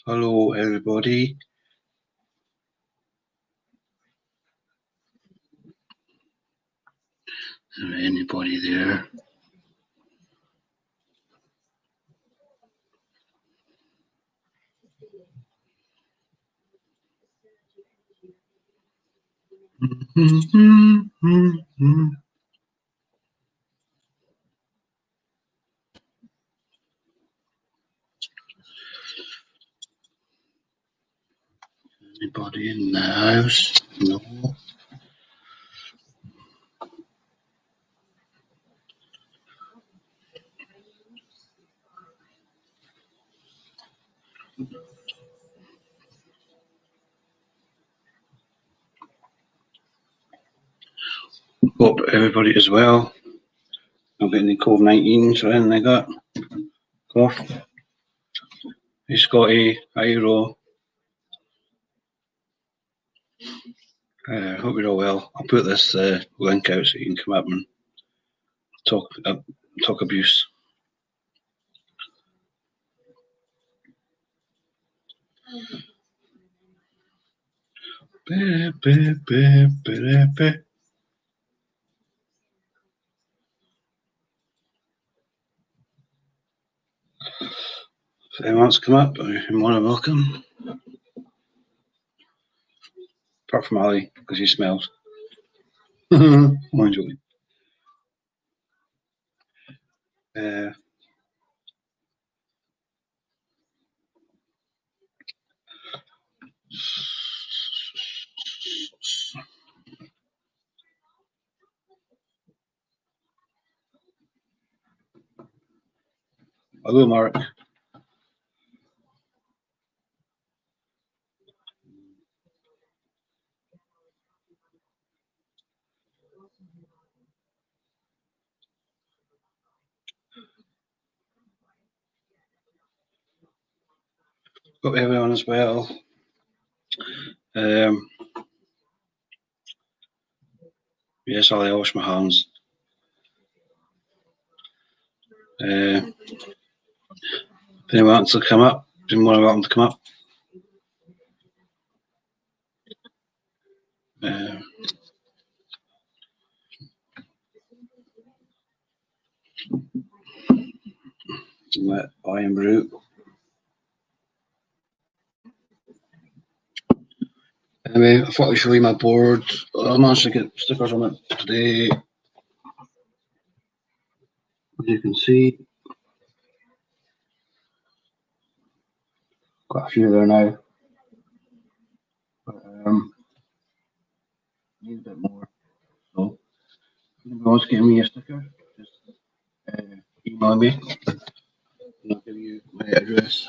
Hello, everybody. Is there anybody there? Anybody in the house? No. Hope everybody is well. Not getting any COVID-19 or anything like that. Cough. Hey, Scotty. Hi, Ro. Hope you're all well. I'll put this link out so you can come up and talk abuse. If anyone wants to come up, you're more than welcome. Apart from Ali, because he smells. I'm joking. Hello, Mark. Got everyone as well. Yes, Ali, I wash my hands. If anyone wants to come up, you're more than welcome to come up. Let I am root. Anyway, I thought I'd show you my board. I managed to get stickers on it today. As you can see, got a few there now. But need a bit more. So, if anyone wants to give me a sticker, just email me and I'll give you my address.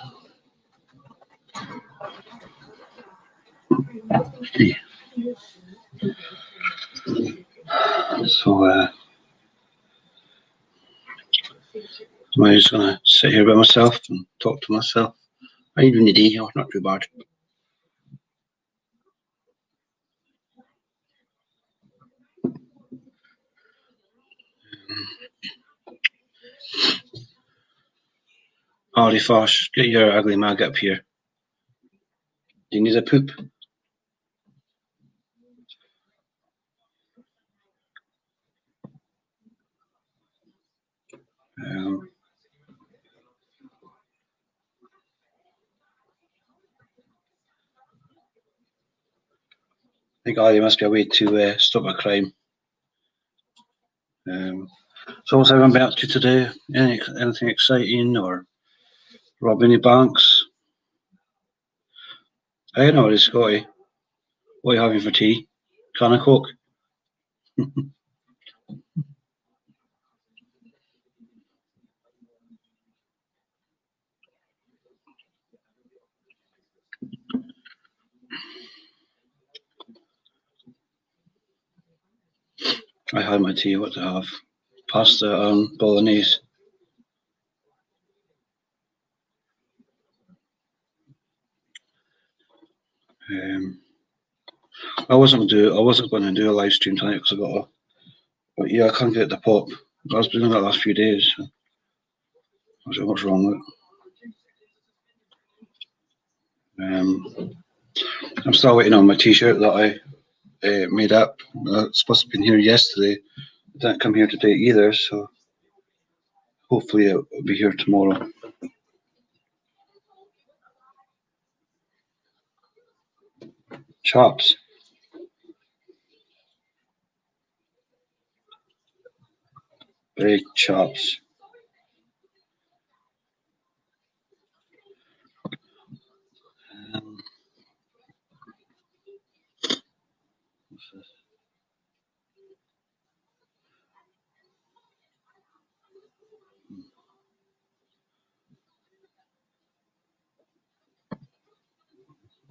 So, I'm just going to sit here by myself and talk to myself. How are you doing today? Oh, not too bad. Hardy Fosh, get your ugly mag up here. Do you need a poop? I think there must be a way to stop a crime. So what's everyone been up to today? Anything exciting or rob any banks? I don't know, it's Scotty. What are you having for tea? Can of Coke? I had my tea. What to have? Pasta and bolognese. I wasn't going to do a live stream tonight because I can't get the pop. I was doing that the last few days. What's wrong with it? I'm still waiting on my T-shirt that I made up. It's supposed to have been here yesterday. It didn't come here today either, so hopefully it'll be here tomorrow. Chops. Big chops. What's this?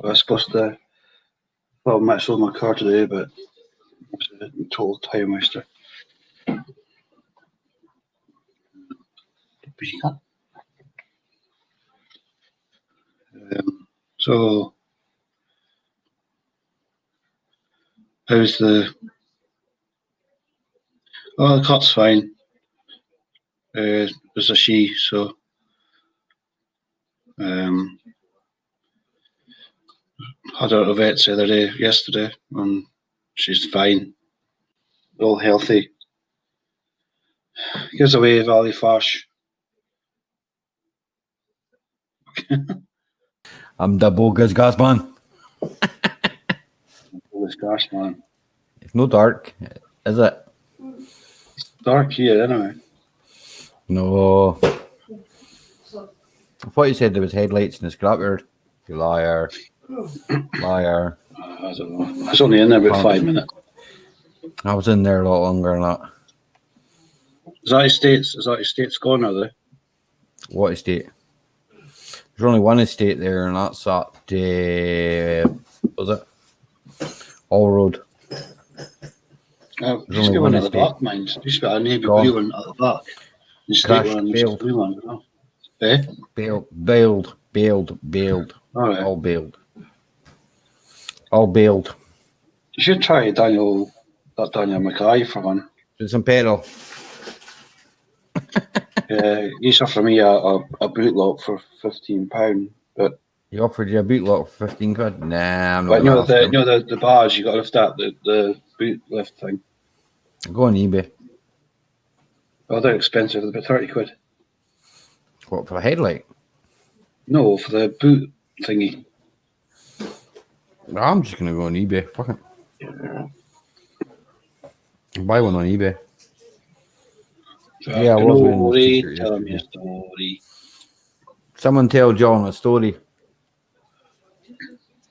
I was supposed to I sold my car today, but it's a total time waster. So how's the cut's fine. It's a she, so had her at the vet's the other day, yesterday, and she's fine. All healthy. Gives away Valley Fash. I'm the bogus gas man. Bogus gas man. It's no dark, is it? It's dark here anyway. No. I thought you said there was headlights in the scrapyard. You liar. Liar. I don't know. I was only in there about 5 minutes. I was in there a lot longer than that. Is that estates? Is that estates gone, are they? What estate? There's only one estate there, and that's at was it? All Road. Just get one at the back, mind. Just got a navy blue one at the back. The state one, the blue one. Oh. Eh? Bailed. All right. All bailed. You should try Daniel Mackay for one. It's some petrol. He's offered me a boot lock for £15, but he offered you a boot lock for £15. Nah, I'm not. But the bars you got to lift up the boot lift thing. Go on eBay. Oh, they're expensive. They're about £30. What, for a headlight? No, for the boot thingy. I'm just gonna go on eBay. Fuck it. Buy one on eBay. Yeah, I was wearing this t-shirt. Tell me a story. Someone tell John a story.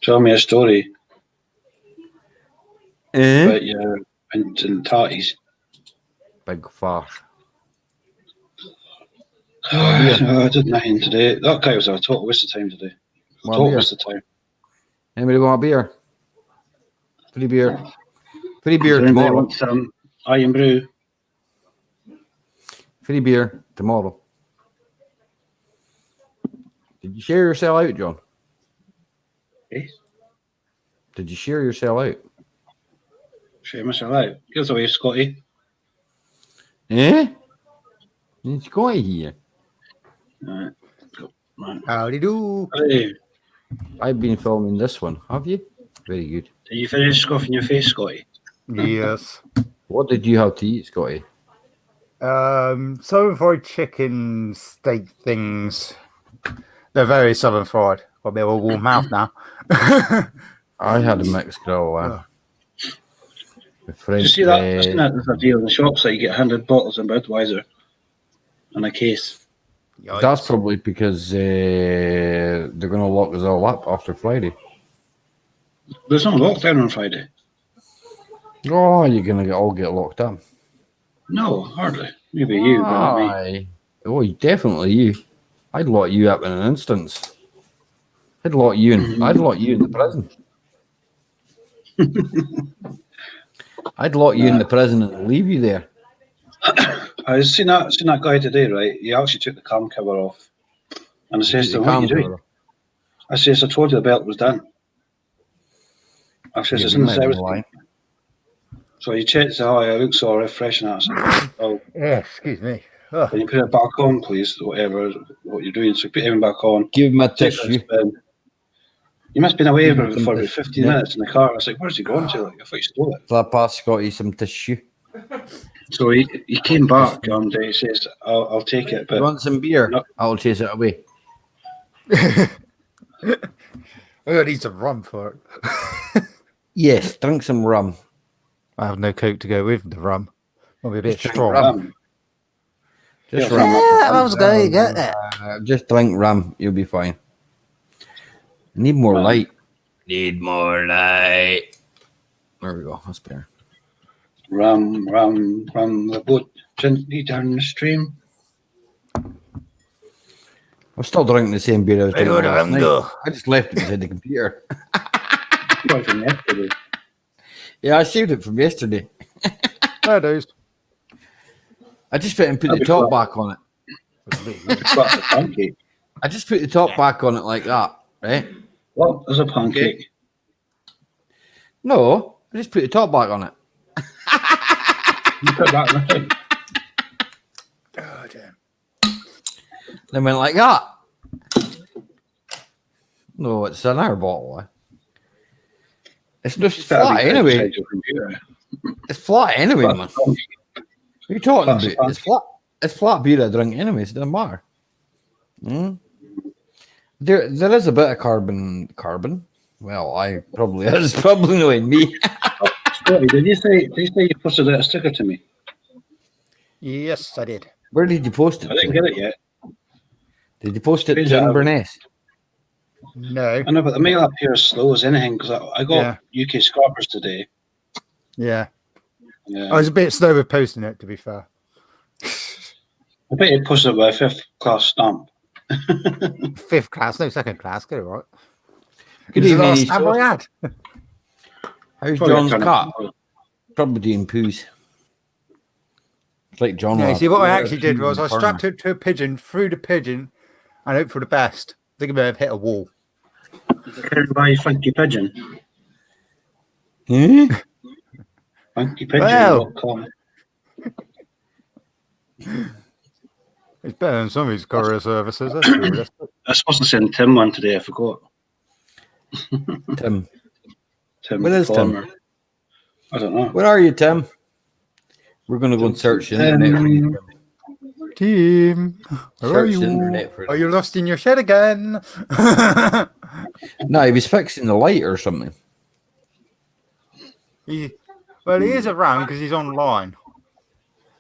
Tell me a story. About your and tatties. Big farce. I did nothing today. That guy was a total waste of time today. Total waste of time. Anybody want a beer? Free beer. Free beer tomorrow. Want some iron brew? Free beer tomorrow. Did you share your sell out, John? Yes. Did you share your sell out? Share myself out. Gives away, Scotty. Eh? It's Scotty here. Right. Howdy do. Hey. I've been filming this one. Have you? Very good. Did you finish scoffing your face, Scotty? Yes. What did you have to eat, Scotty? Southern fried chicken steak things. They're very southern fried. Got a bit of a warm mouth now. I had a mixed grill. With French. Did you see that? There's a deal in the shops that you get 100 bottles of Budweiser in a case. Yikes. That's probably because they're going to lock us all up after Friday. There's no lockdown on Friday. Oh, you're going to all get locked up. No, hardly. Maybe you, but not me. Oh, definitely you. I'd lock you up in an instance. I'd lock you in the prison. I'd lock you in the prison and leave you there. I seen that guy today, right? He actually took the cam cover off. And I says to him, what are you doing? I says, I told you the belt was done. I says, it's in the service. So he checks, I look so refreshing. Oh. Yeah, excuse me. Can you put it back on, please? Whatever what you're doing, so put him back on. Give him a Take a tissue. spin. You must have been away Give him some for about tissue. 15 minutes in the car. I was like, where's he going to? Like, I thought he stole it. Slap past Scotty some tissue. So he came back and he says, I'll take it. You But want some beer? No. I'll chase it away. We're gonna need some rum for it. Yes, drink some rum. I have no coke to go with the rum. I'll be a bit Just drink strong. rum. Just Yeah, rum. Yeah, that was good. You get that. Just drink rum. You'll be fine. Need more Rum. light. Need more light. There we go. That's better. rum the boat gently down the stream. I'm still drinking the same beer I was Where drinking do the last rum night. go? I just left it beside the computer. Quite from yesterday. Yeah, I saved it from yesterday. There it is. I just put That'd the be top fun. back on it. It's like a pancake. I just put the top back on it like that, right? What is a pancake? No, I just put the top back on it. You put that in the thing. Oh, damn. Then went like that. No, it's an air bottle. It's just That'd flat be anyway. beside your computer. It's flat anyway, man. That's What are you talking That's about? fine. It's flat. It's flat beer I drink anyway. So it doesn't matter. There is a bit of carbon. Well, I probably is probably knowing me. Scotty, did you say you posted that sticker to me? Yes, I did. Where did you post it? I didn't to? get it yet. Did you post it Page to it out. Inverness? No. I know, but the mail up here is slow as anything because I got UK Scrappers today. Yeah. Yeah. I was a bit slow with posting it, to be fair. I bet you posted it by a 5th class stamp. 5th class, no 2nd class. Get it right. Good It was the evening, last East stamp I had. How's Probably John's turn it cat? tomorrow. Probably doing poos. It's like John. Yeah, last see, what I night. actually did was I strapped it to a pigeon, threw the pigeon, and hoped for the best. I think it may have hit a wall. By Funky Pigeon. Hmm? Funkypigeon.com. It's better than some of these courier services. That's true. I was supposed to send Tim one today. I forgot. Tim. Tim. Where is Tim? Palmer. I don't know. Where are you, Tim? We're going to go and search the internet. For you. Team, where are Search the you? internet for Are you lost in your shed again? No, he was fixing the light or something. he is around because he's online.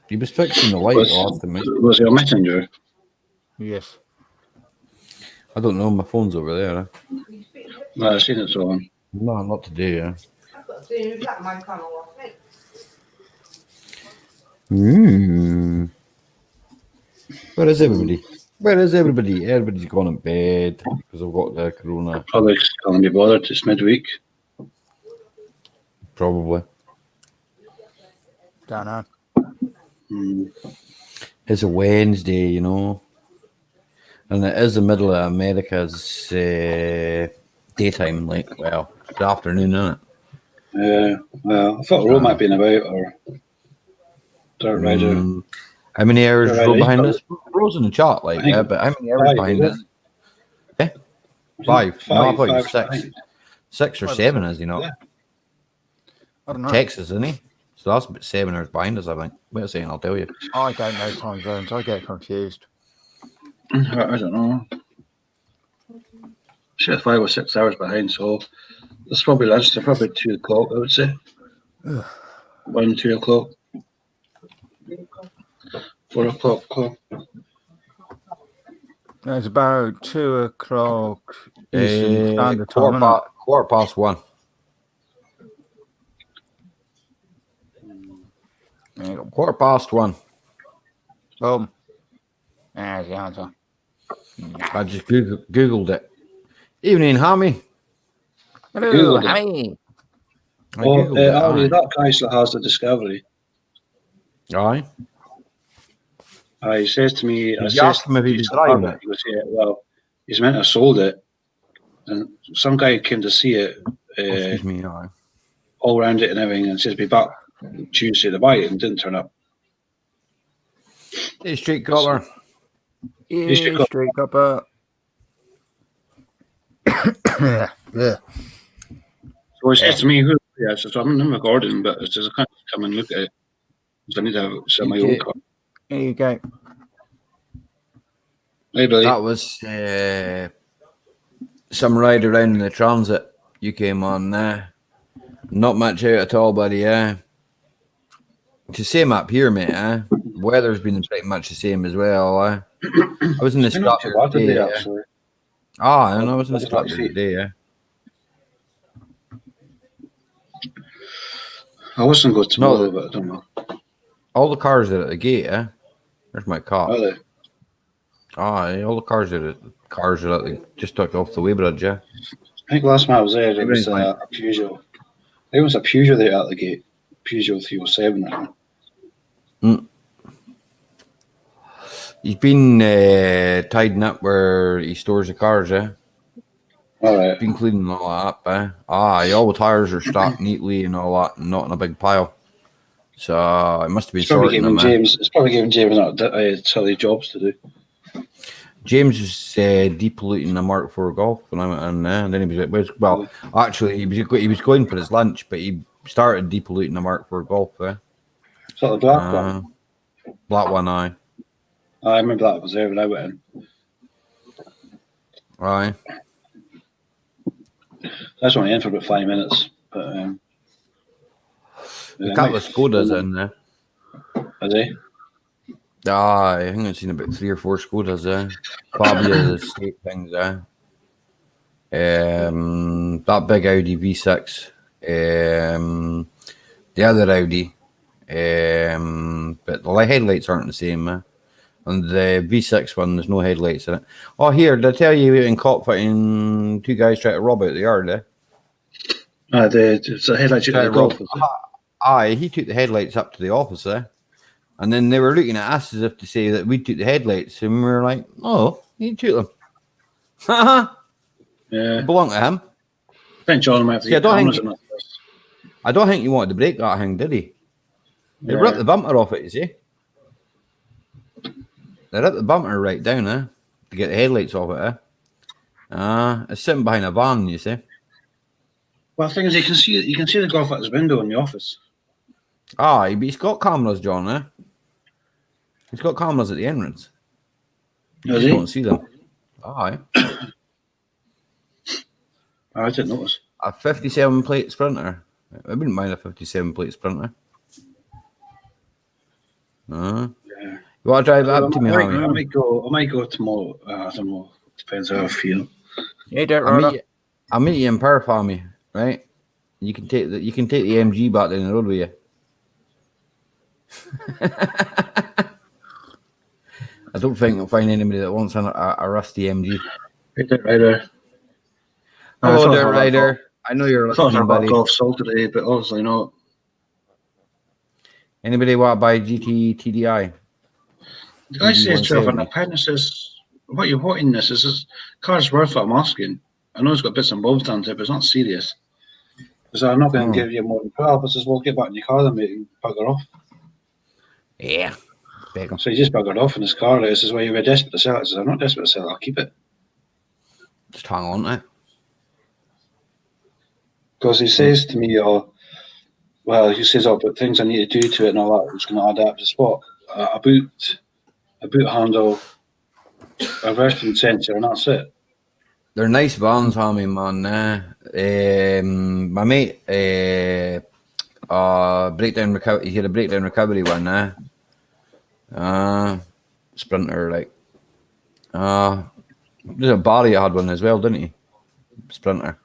He was fixing the light last time. Was he a messenger? Yes. I don't know. My phone's over there. No, I've seen it on. No, not today. Where is everybody? Where is everybody? Everybody's gone in bed because I've got the corona. Probably can't be bothered. It's midweek. Probably. Don't know. It's a Wednesday, you know. And it is the middle of America's daytime, like, well, it's the afternoon, isn't it? Well, I thought Rome might be about or Dirt Rider. How many hours Dirt is Ro Rider, behind he's us? Ro's in the chat, like, I think yeah, but how many hours five, behind is us? Eh? Five. No, I thought you were five, six. behind. 6 or 7, is he not? Yeah. I don't know. Texas, isn't he? So that's about 7 hours behind us, I think. Wait a second, I'll tell you. I don't know time zones. I get confused. I don't know. Shit, 5 or 6 hours behind, so it's probably lunch. They're probably 2 o'clock, I would say. 1, 2 o'clock. 4 o'clock. It's about 2 o'clock Eastern Standard Time. Quarter past 1. Quarter past 1. Boom. There's the answer. I just Googled it. Evening, Hammy. Hello, Googled it. Hammy. I Googled it. Aldi, that guy still has the Discovery. Aye. He says to me, You asked him if he was driving it. He goes, yeah, well, he's meant to have sold it. And some guy came to see it, Excuse me. Aye. all around it and everything, and says, be back Tuesday to buy it, and didn't turn up. Hey, street copper. Yeah, straight copper. Yeah. So he says to me, who? Yeah, so I'm in Gordon, but it's just I can't come and look at it. So I need to have set my own car. Here you go. Hey, Billy. That was some ride around in the transit you came on. Not much out at all, buddy. It's the same up here, mate. Weather's been pretty much the same as well. I was in the Not too Scotland bad today, today. actually. And I was in the Scotland today. I wasn't going tomorrow, but I don't know. All the cars are at the gate. There's my car. Are they? All the cars are at just took off the weighbridge. Yeah. I think last time I was there, it was a Peugeot. There was a Peugeot there at the gate. Peugeot 307. I think. He's been tidying up where he stores the cars. All right. Been cleaning all that up. All the tires are stacked neatly and all that, and not in a big pile. So it must have been sorting them. It's probably giving James silly jobs to do. James was depolluting a Mark IV Golf when I went in there, and then he was actually he was going for his lunch, but he started depolluting a Mark IV Golf. Is that the black one? Black one, aye. I remember that was there when I went in. Aye. That's only in for about 5 minutes, but a couple of Skodas in there. Are they? I think I've seen about 3 or 4 Skodas there. Fabia state things there. That big Audi V6. The other Audi. But the headlights aren't the same. And the V6 one, there's no headlights in it. Oh, here, did I tell you in cockfighting, 2 guys tried to rob out the yard there? It's a headlight at the golf. He took the headlights up to the office there. And then they were looking at us as if to say that we took the headlights. And we were like, oh, he took them. Yeah. They belong to him. I think John might have to get cameras in that. I don't think he wanted to break that thing, did he? They ripped the bumper off it, you see. They ripped the bumper right down to get the headlights off it. It's sitting behind a van, you see. Well, the thing is, you can see the golf at his window in the office. But he's got cameras, John. He's got cameras at the entrance. You just don't see them. I didn't notice. A 57 plate Sprinter. I wouldn't mind a 57 plate Sprinter. You want to drive it up to me, Harry? I might go tomorrow. I don't know. Depends how I feel. Yeah, I'll meet you in Power Farmy, right? You can take the MG back down the road with you. I don't think you'll find anybody that wants a rusty MG. Hey, Dirt Rider. Hello, Dirt Rider. I know you're listening, buddy. Golf sold today, but obviously not. Anybody want to buy GT TDI? The guy says £1,200. Says, what you're wanting this is this car's worth what I'm asking. I know it's got bits and bobs done to it, but it's not serious. So I'm not going to give you more than 12. I says, well, get back in your car then, mate, and bugger off. Yeah. So he just buggered off in his car. Like, this is why you were desperate to sell it. He says, I'm not desperate to sell it. I'll keep it. Just hang on to it. Because he says to me, he says, but things I need to do to it and all that, it's going to add up to spot. A boot handle, a reversing sensor, and that's it. They're nice vans, Hammy, man. My mate, breakdown recovery. He had a breakdown recovery one. Sprinter, like. There's a Barry had one as well, didn't he? Sprinter.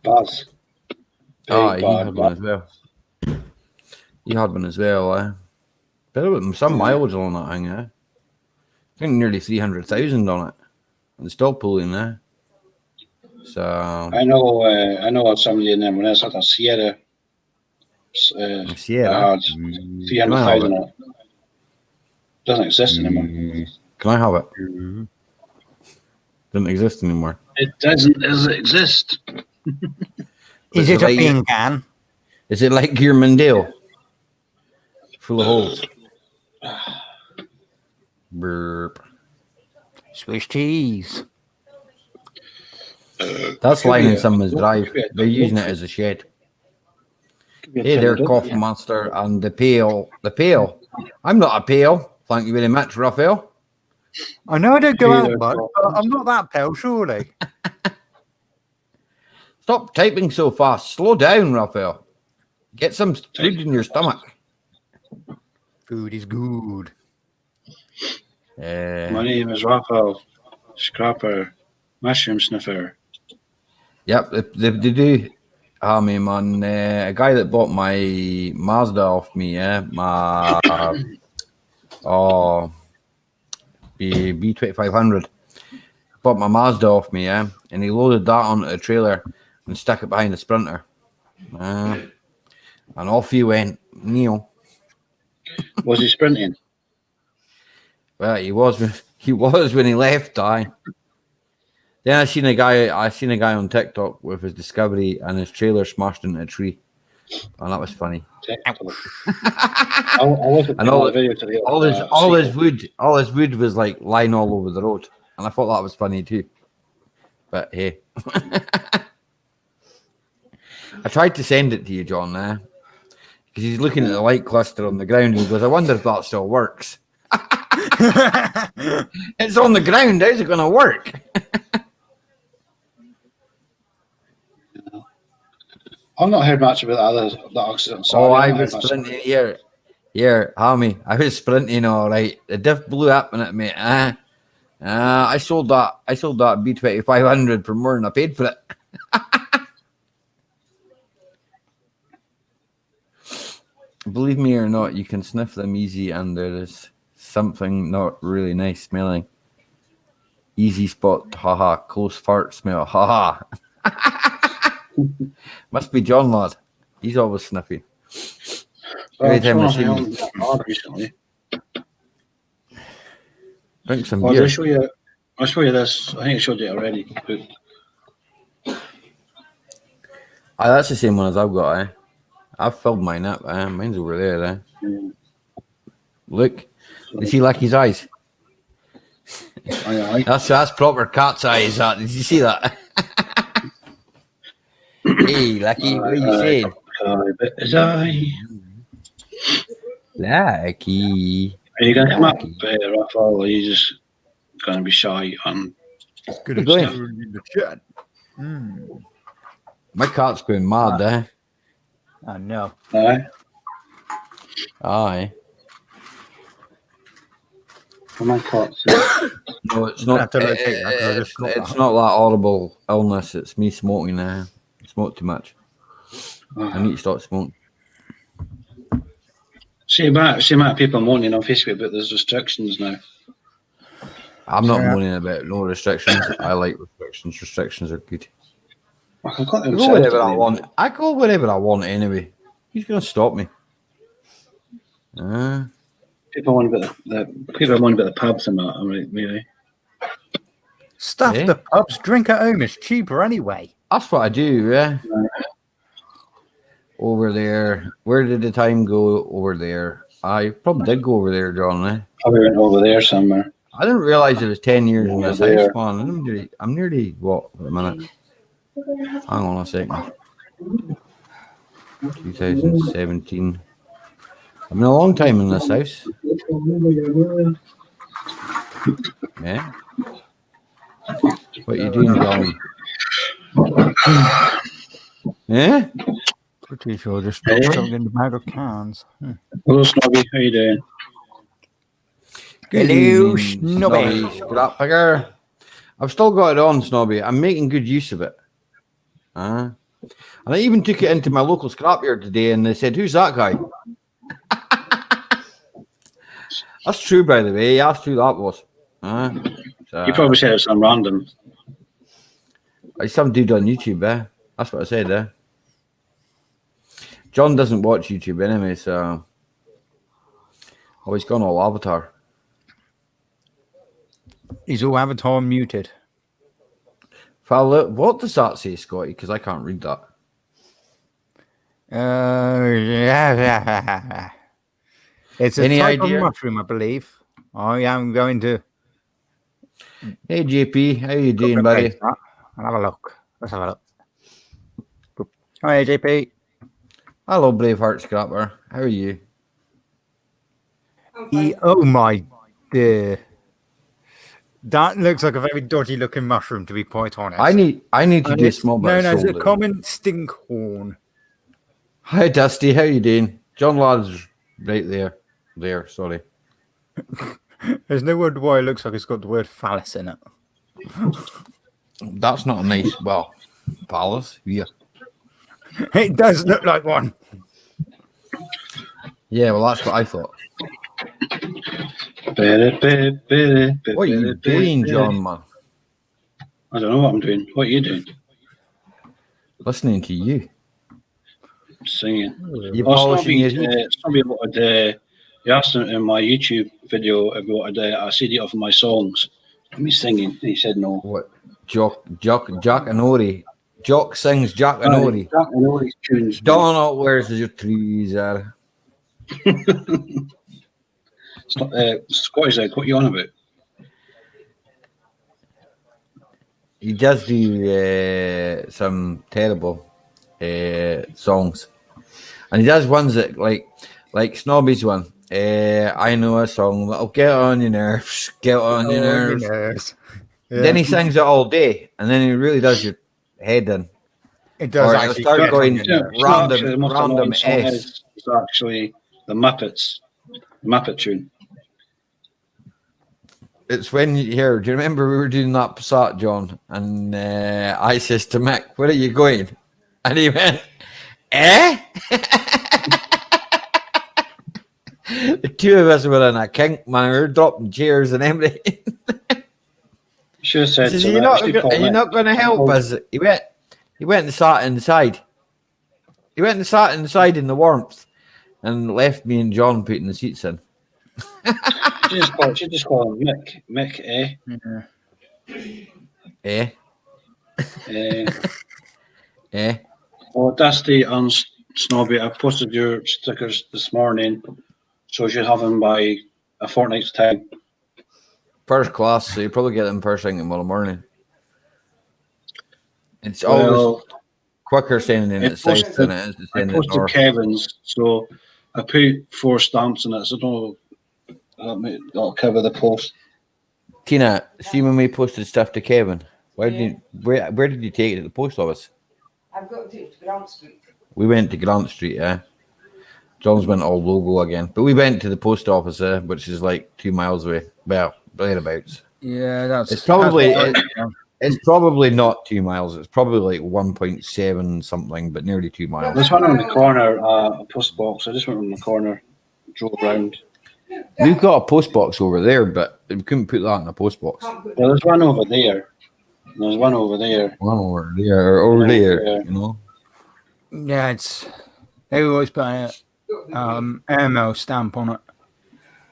Baz. He had one as well. He had one as well. But some mileage on that thing. I think nearly 300,000 on it. And still pulling there. So I know of somebody in them when I had a Sierra. Sierra. Had 300,000 on it. Doesn't exist anymore. Can I have it? Doesn't exist anymore. It doesn't exist. Is it a bean can? Is it like your Mandale? Full of holes. Burp. Swiss cheese. That's lying in a- someone's drive. could be a They're using it double as a shed. Could be a Hey there, double cough dip, yeah. monster and the pail. The pail. I'm not a pail. Thank you very much, Raphael. I know I don't go Hey out there, much, Paul. but I'm not that pale, surely. Stop typing so fast. Slow down, Raphael. Get some food in your stomach. Food is good. My name is Raphael Scrapper, Mushroom Sniffer. Yep, they do. I mean, man, a guy that bought my Mazda off me, my B2500, bought my Mazda off me, and he loaded that onto a trailer and stuck it behind the Sprinter, and off he went. Neil. Was he sprinting? Well, he was when he left. Then I seen a guy on TikTok with his Discovery and his trailer smashed into a tree, and that was funny. I wasn't And all the video to the all his wood was like lying all over the road, and I thought that was funny too. But hey, I tried to send it to you, John, because he's looking at the light cluster on the ground and he goes, "I wonder if that still works." It's on the ground. How's it going to work? I've not heard much about that accident. Sorry, I I've not was heard much sprinting here, Hammy. I was sprinting all right. The diff blew up in it, mate. I sold that B2500 for more than I paid for it. Believe me or not, you can sniff them easy, and there is something not really nice smelling. Easy spot, haha. Close fart smell, haha. Must be John, lad. He's always sniffy. Every time I see him, recently. drink some Well, beer. I'll show you this. I think I showed you already. That's the same one as I've got, I've filled mine up, mine's over there, Look, you see Lucky's eyes? Aye. That's proper cat's eyes, that. Did you see that? Hey, Lucky, what are you saying? His eye. Lucky. Are you going to come up, Raphael, or are you just going to be shy and Good Keep going. in the chat. My cat's going mad, I know. aye? Aye. For my cats. No, it's I not. have to locate that, 'cause I just got It's that. not that horrible illness. It's me smoking. I smoke too much. I need to stop smoking. See about people moaning on Facebook about there's restrictions now. I'm not Yeah. moaning about no restrictions. I like restrictions. Restrictions are good. I've got I them go set wherever to I them. want. I go wherever I want anyway. Who's going to stop me? People want about the pubs and that. I'm like, really? Stuff Eh? the pubs, drink at home is cheaper anyway. That's what I do, Over there. Where did the time go over there? I probably did go over there, John. Probably went over there somewhere. I didn't realize it was 10 years in this Over house, there. man. I'm nearly, what, a minute? Hang on a second. 2017. I've been a long time in this house. Yeah. What are you doing, John? Yeah? Pretty sure just Hey. dropped something in the bag of cans. Hello, Snobby. How you doing? Good Hello, evening, Snobby. Scrap picker. I've still got it on, Snobby. I'm making good use of it. And I even took it into my local scrapyard today, and they said, "Who's that guy?" That's true, by the way. He asked who that was. So, You probably said it was some random. it's some dude on YouTube, That's what I said, John doesn't watch YouTube anyway, so he's gone all Avatar. He's all avatar muted. Fella, what does that say, Scotty? Because I can't read that. Yeah. It's a Any type idea? of mushroom, I believe. I am going to. Hey, JP, how you doing, buddy? I'll have a look. Let's have a look. Hi, JP. Hello, Braveheart Scrapper. How are you? Oh my dear. That looks like a very dodgy looking mushroom, to be quite honest. I need to do a small bit of it's a soul. common stinkhorn. Hi, Dusty. How you doing? John Ladd's right there. There, sorry. There's no word why it looks like it's got the word phallus in it. That's not a nice, well, phallus. Yeah. It does look like one. Yeah, well, that's what I thought. What are you doing, John, man? I don't know what I'm doing. What are you doing? Listening to you. Singing. You polishing your heat? Somebody wanted, you asked him in my YouTube video if he wanted a CD of my songs. Me singing. He said no. What? Jock and Ori. Jock sings Jack and Ori. Jack and Ori's tunes. Donald, where's your trees are? Scottish egg, what are you on about? He does do some terrible songs, and he does ones that like Snobby's one. I know a song that'll get on your nerves, get on your nerves. Yeah. Then he sings it all day, and then he really does your head in. It does. Or actually start going random S. It's actually the Muppet tune. It's when you hear. Do you remember we were doing that Passat, John? And I says to Mick, "Where are you going?" And he went, "Eh." The two of us were in a kink, man. We were dropping chairs and everything. Should have said, says, "You're not going to help us." He went and sat inside. He went and sat inside in the warmth, and left me and John putting the seats in. Should just call him Mick. Mick, eh? Eh? Oh, Dusty and Snobby, I posted your stickers this morning, so you should have them by a fortnight's time. First class, so you probably get them first thing tomorrow morning. It's always quicker sending it south than it is to send it north. I posted Kevin's, so I put 4 stamps in it, so don't. That'll cover the post. Tina, see when we posted stuff to Kevin, where did you take it at the post office? I've got to take it to Grant Street. We went to Grant Street, yeah. John's went all logo again, but we went to the post office, which is like 2 miles away. Well, thereabouts. Yeah, it's probably not 2 miles. It's probably like 1.7 something, but nearly 2 miles. There's one on the corner, a post box. I just went on the corner, drove around. We've got a post box over there, but we couldn't put that in a post box. Well, there's one over there. There's one over there. One over there, or over there, you know. Yeah, they always put an airmail stamp on it.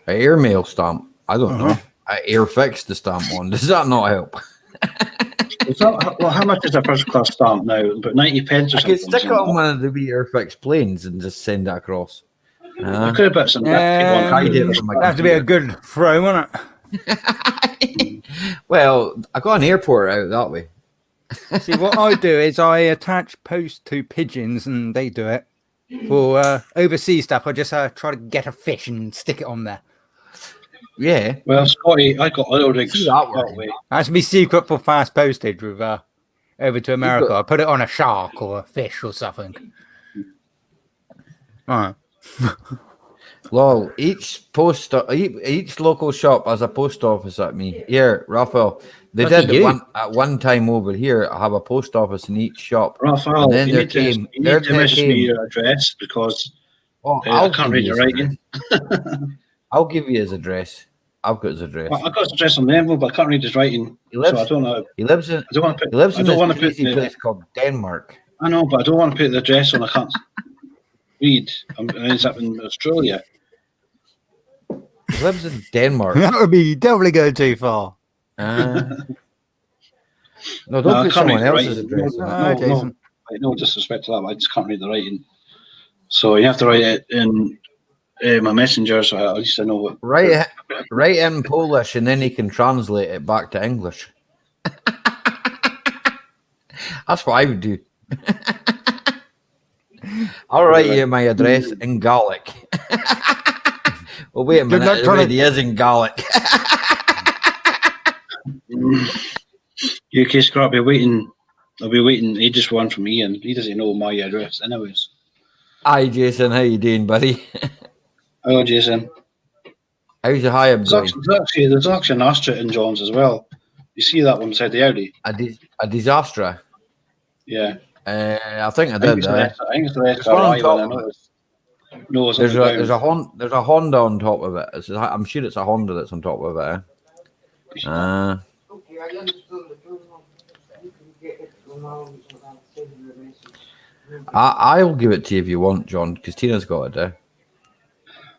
An airmail stamp? I don't know. I air fixed the stamp on. Does that not help? How much is a first class stamp now? About 90 pence or something? I could stick it on one of the wee air fixed planes and just send it across. I could have put some. Have to be a good throw, wouldn't it? Well, I got an airport out that way. See, what I do is I attach post to pigeons, and they do it. For overseas stuff, I just try to get a fish and stick it on there. Yeah. Well, Scotty, I got oil rigs that way. That's me secret for fast postage with over to America. I put it on a shark or a fish or something. All right. Lol, each local shop has a post office at me. Here, Raphael, they did at one time over here. I have a post office in each shop. Raphael, and then you need to message me your address because I can't read your writing. I'll give you his address. I've got his address. I've got his address on the envelope, but I can't read his writing. So I don't know. He lives in. I don't want to put. He lives in a place called Denmark. I know, but I don't want to put the address on. I can't read. It's up in Australia. He lives in Denmark. That would be definitely going too far. No, don't put someone else's address. No disrespect to that, but I just can't read the writing. So you have to write it in my messenger, so at least I know what. Write in Polish, and then he can translate it back to English. That's what I would do. I'll write you my address in Gaelic. Well, wait a minute. It already is in Gaelic. UK Scrap, I'll be waiting ages for one from Ian. He doesn't know my address, anyways. Hi, Jason. How you doing, buddy? Hello, Jason. How's your high There's actually an Astra in John's as well. You see that one beside the Audi? A disaster. Yeah. I think I did. I think it's the SRI one. I noticed. No, there's a Honda on top of it. I'm sure it's a Honda that's on top of it. Okay, I understood the you can get it from home without sending the message. I'll give it to you if you want, John, because Tina's got it there.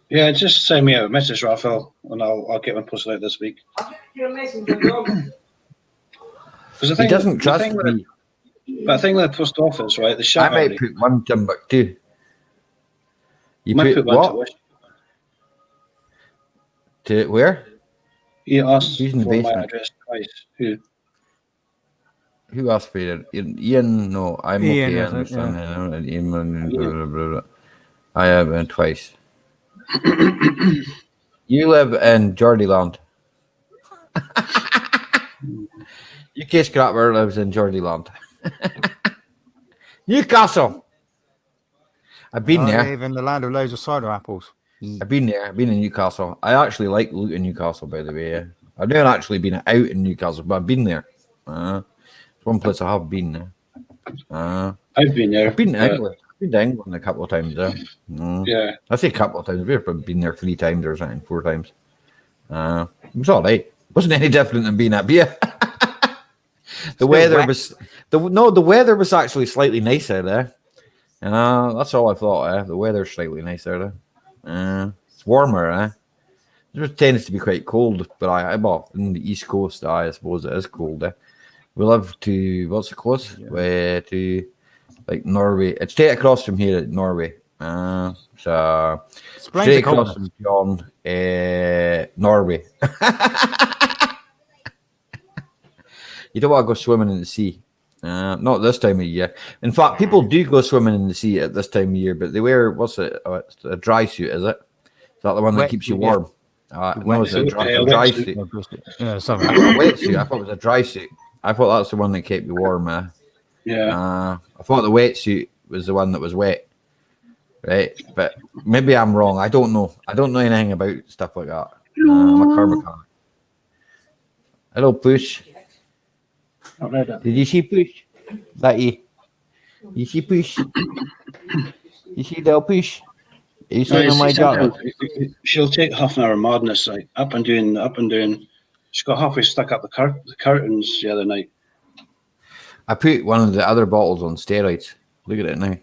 Yeah, just send me a message, Raphael, and I'll get one posted out this week. I'll get you a message on John. He doesn't trust me. But the thing with the post office, right? The shop. I might put one Timbuktu. You might put one what? to Wish. To where? He asked Who's in the for basement? my address twice. Who asked for it? Ian? No, I'm Ian, okay. I understand. I have been twice. You live in Geordieland. UK Scrapper lives in Geordieland. Newcastle. I've been there. I live in the land of loads of cider apples. I've been there. I've been in Newcastle. I actually like Luton, Newcastle, by the way. Yeah. I've never actually been out in Newcastle, but I've been there. It's one place I have been there. I've been there. I've been to England. I've been to England a couple of times there. Yeah. I say a couple of times. We've been there 3 times or something, 4 times. It was all right. It wasn't any different than being up here. The weather was actually slightly nicer there. That's all I thought. The weather's slightly nicer there. It's warmer. It tends to be quite cold, but in the East Coast, I suppose it is cold. We live to what's it close? To like Norway. It's straight across from here at Norway. So straight across from John, Norway. You don't want to go swimming in the sea. Not this time of year. In fact, people do go swimming in the sea at this time of year, but they wear, what's it? It's a dry suit, is it? Is that the one that keeps you warm? No, it's a dry suit. Yeah, something. A wet suit. I thought it was a dry suit. I thought that's the one that kept you warm. Yeah. I thought the wet suit was the one that was wet. Right? But maybe I'm wrong. I don't know. I don't know anything about stuff like that. I'm a car mechanic. Hello, Push. Did you see Push? That you see Push? You see that Push? Are you saying on my job? She'll take half an hour of madness, like up and doing. She got halfway stuck up the curtains the other night. I put one of the other bottles on steroids. Look at it now.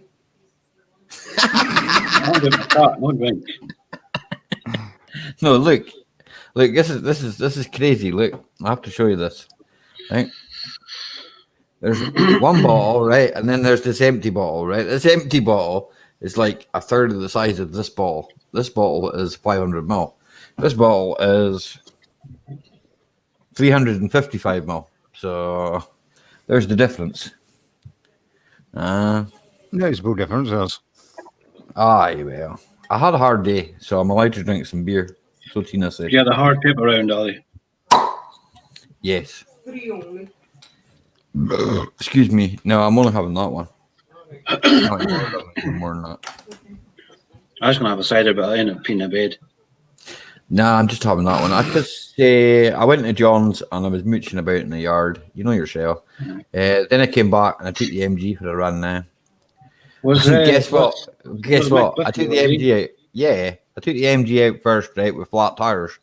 No drink. No, look. This is crazy. Look, I have to show you this. Right. There's one bottle, right, and then there's this empty bottle, right. This empty bottle is like a third of the size of this bottle. This bottle is 500 ml. This bottle is 355 ml. So there's the difference. Noticeable difference. Well, I had a hard day, so I'm allowed to drink some beer. So Tina said. Yeah, the hard paper round, Ali. Yes. 3 only. Excuse me. No, I'm only having that one. More than that. I was gonna have a cider, but I ended up peeing in bed. Nah, I'm just having that one. I went to John's and I was mooching about in the yard. You know yourself. Then I came back and I took the MG for a run now. Guess what? I took the MG out. Yeah, I took the MG out first, right, with flat tires.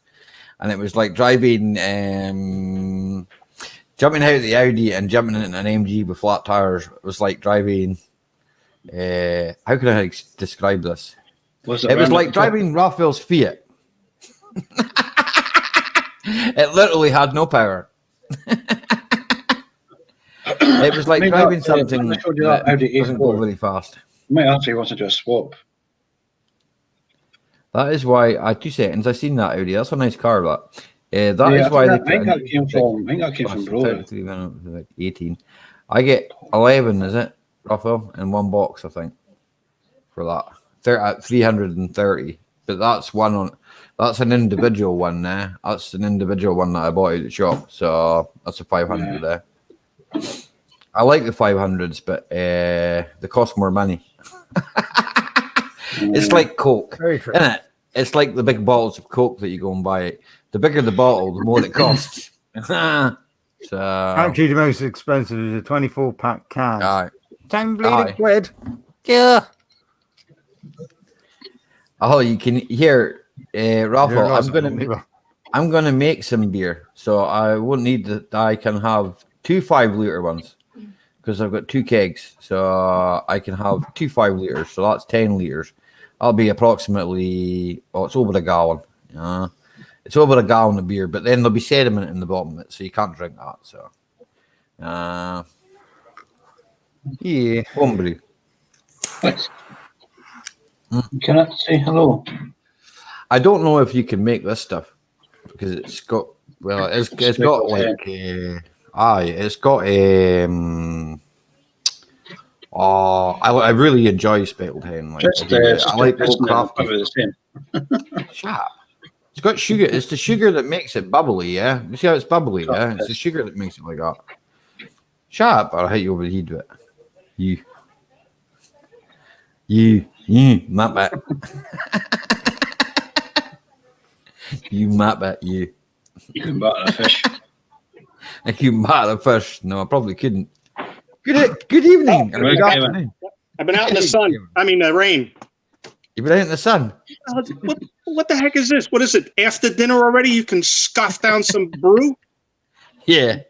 And it was like driving, jumping out of the Audi and jumping into an MG with flat tires. It was like driving, how can I describe this? It was like driving Raphael's Fiat. It literally had no power. It was like driving something that doesn't go very fast. You might actually want to do a swap. That is why. 2 seconds. I seen that Audi. That's a nice car. That Yeah, is why they I put think in that came from. I think that came from Bro. 33 minutes, like 18. I get 11. Is it, Raphael, in one box? I think for that at 330. But that's one on. That's an individual one there. That's an individual one that I bought at the shop. So that's a 500 there. I like the 500s, but they cost more money. It's like Coke, Very true. isn't it? It's like the big bottles of Coke that you go and buy. The bigger the bottle, the more it costs. So Actually, the most expensive is a 24-pack can. aye. 10 bleeding Aye. quid. Yeah. Oh, you can hear, Raffle. You're I'm gonna make some beer, so I won't need that. I can have 2 5-liter ones because I've got 2 kegs, so I can have 2 5-liters. So that's 10 liters. I'll be approximately. Oh, it's over a gallon. It's over a gallon of beer, but then there'll be sediment in the bottom of it, so you can't drink that. So, Yeah. homebrew. Can I say hello? I don't know if you can make this stuff because it's got it's got like it's got I really enjoy speckled hen. Like I like low crafty. The same. Shut up. It's got sugar. It's the sugar that makes it bubbly. Yeah, you see how it's bubbly. Yeah, it's the sugar that makes it like that. Shut up, or I'll hit you over the head with it. You, map it. You map it, you. You can batter a fish. I can batter a fish. No, I probably couldn't. Good evening. Oh, Good afternoon. I've been out in the sun. I mean, the rain. You've been out in the sun. What the heck is this? What is it? After dinner already? You can scoff down some brew? Yeah.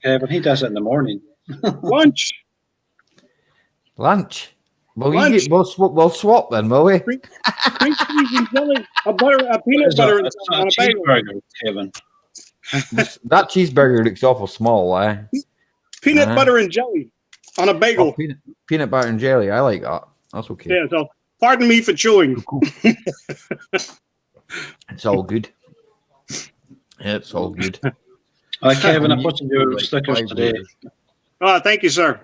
But he does it in the morning. Lunch. Lunch. Well, Lunch. We'll swap then, will we? Cream cheese and jelly. A peanut butter and It's on a a bagel. cheeseburger, Kevin. That cheeseburger looks awful small, eh? Peanut butter and jelly on a bagel. Oh, peanut butter and jelly. I like that. That's okay. Yeah, so pardon me for chewing. It's all good. It's all good. Kevin, I posted your stickers today. Oh, thank you, sir.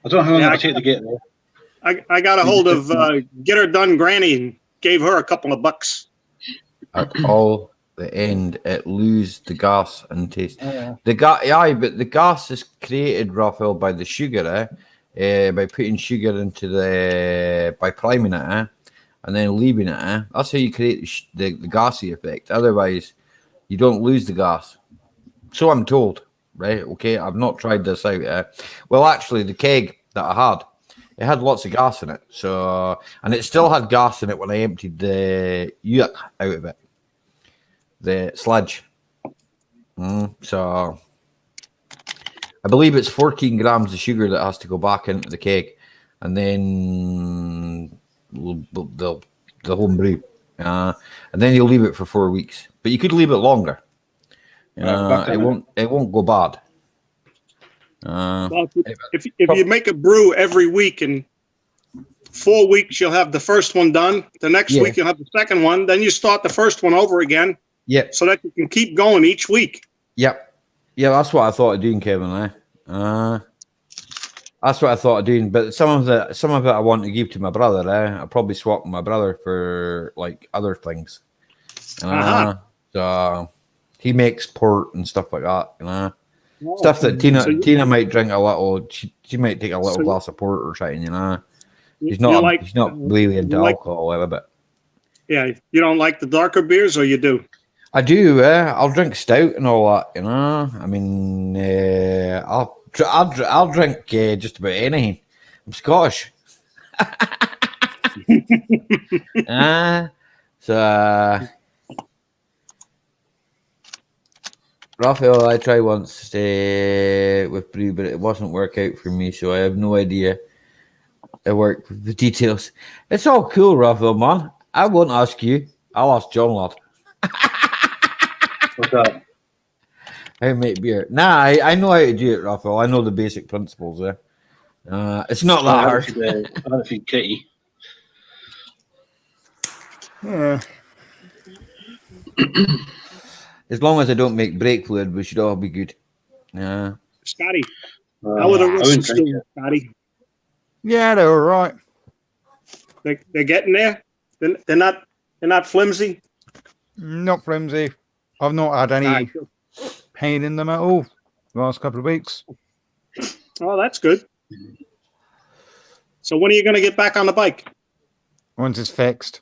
I don't know how long it'll take to get there. I got a hold of Get Her Done Granny and gave her a couple of bucks. At all the end, it lose the gas and taste. Yeah. But the gas is created, Raphael, by the sugar, by putting sugar into by priming it, and then leaving it. That's how you create the gassy effect. Otherwise, you don't lose the gas. So I'm told, right? Okay, I've not tried this out. Well, actually, the keg that I had lots of gas in it. So, and it still had gas in it when I emptied the yuck out of it, the sludge. So, I believe it's 14 grams of sugar that has to go back into the keg, and then the home brew, and then you'll leave it for 4 weeks. But you could leave it longer. It won't go bad. Well, if you make a brew every week, in 4 weeks you'll have the first one done. The next week you'll have the second one. Then you start the first one over again. Yep. So that you can keep going each week. Yep. Yeah, that's what I thought of doing, Kevin. That's what I thought of doing. But some of it I want to give to my brother. I'll probably swap my brother for like other things. So he makes port and stuff like that. Stuff that Tina might drink a little. She might take a little glass of port or something. He's not really into alcohol, a bit. Yeah, you don't like the darker beers, or you do? I do. I'll drink stout and all that. I mean, I'll drink just about anything. I'm Scottish. Raphael, I tried once with brew, but it wasn't work out for me, so I have no idea. I work with the details. It's all cool, Raphael, man. I won't ask you. I'll ask John, lad. What's that? How to make beer? Nah, I know how to do it, Raphael. I know the basic principles. It's not that hard. I'll feed Kitty. Yeah. As long as I don't make brake fluid, we should all be good. Yeah. Scotty, how are the I wouldn't risks drink doing, Scotty? Yeah, they're all right. They're getting there. They're not flimsy. Not flimsy. I've not had any pain in them at all the last couple of weeks. Oh, that's good. So when are you going to get back on the bike? Once it's fixed.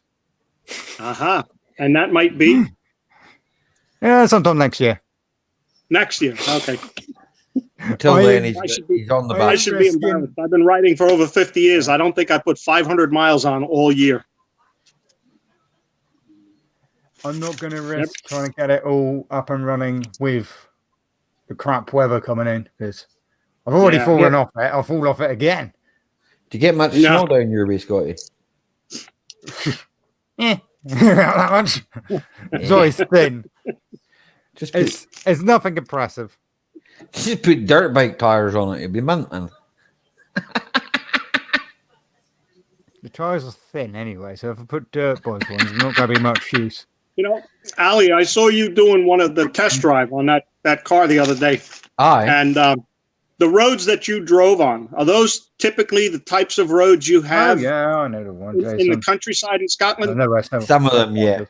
Aha. And that might be Yeah, sometime next year. next year. Okay. Until I- then, I should be- he's on the I I back. should be embarrassed. I've been riding for over 50 years. I don't think I put 500 miles on all year. I'm not going to risk trying to get it all up and running with the crap weather coming in because I've already Yeah. fallen off it. I'll fall off it again. Do you get much No. snow down your way, Scotty? Not that much. It's always thin. Just put, It's nothing impressive. just put dirt bike tires on it. You'll be minting. The tires are thin anyway, so if I put dirt bike ones, it's not going to be much use. You know, Ali, I saw you doing one of the test drive on that car the other day. Aye. And the roads that you drove on, are those typically the types of roads you have Oh, yeah, I know the one, in the Jason. countryside in I Scotland? know where Some of them, yeah.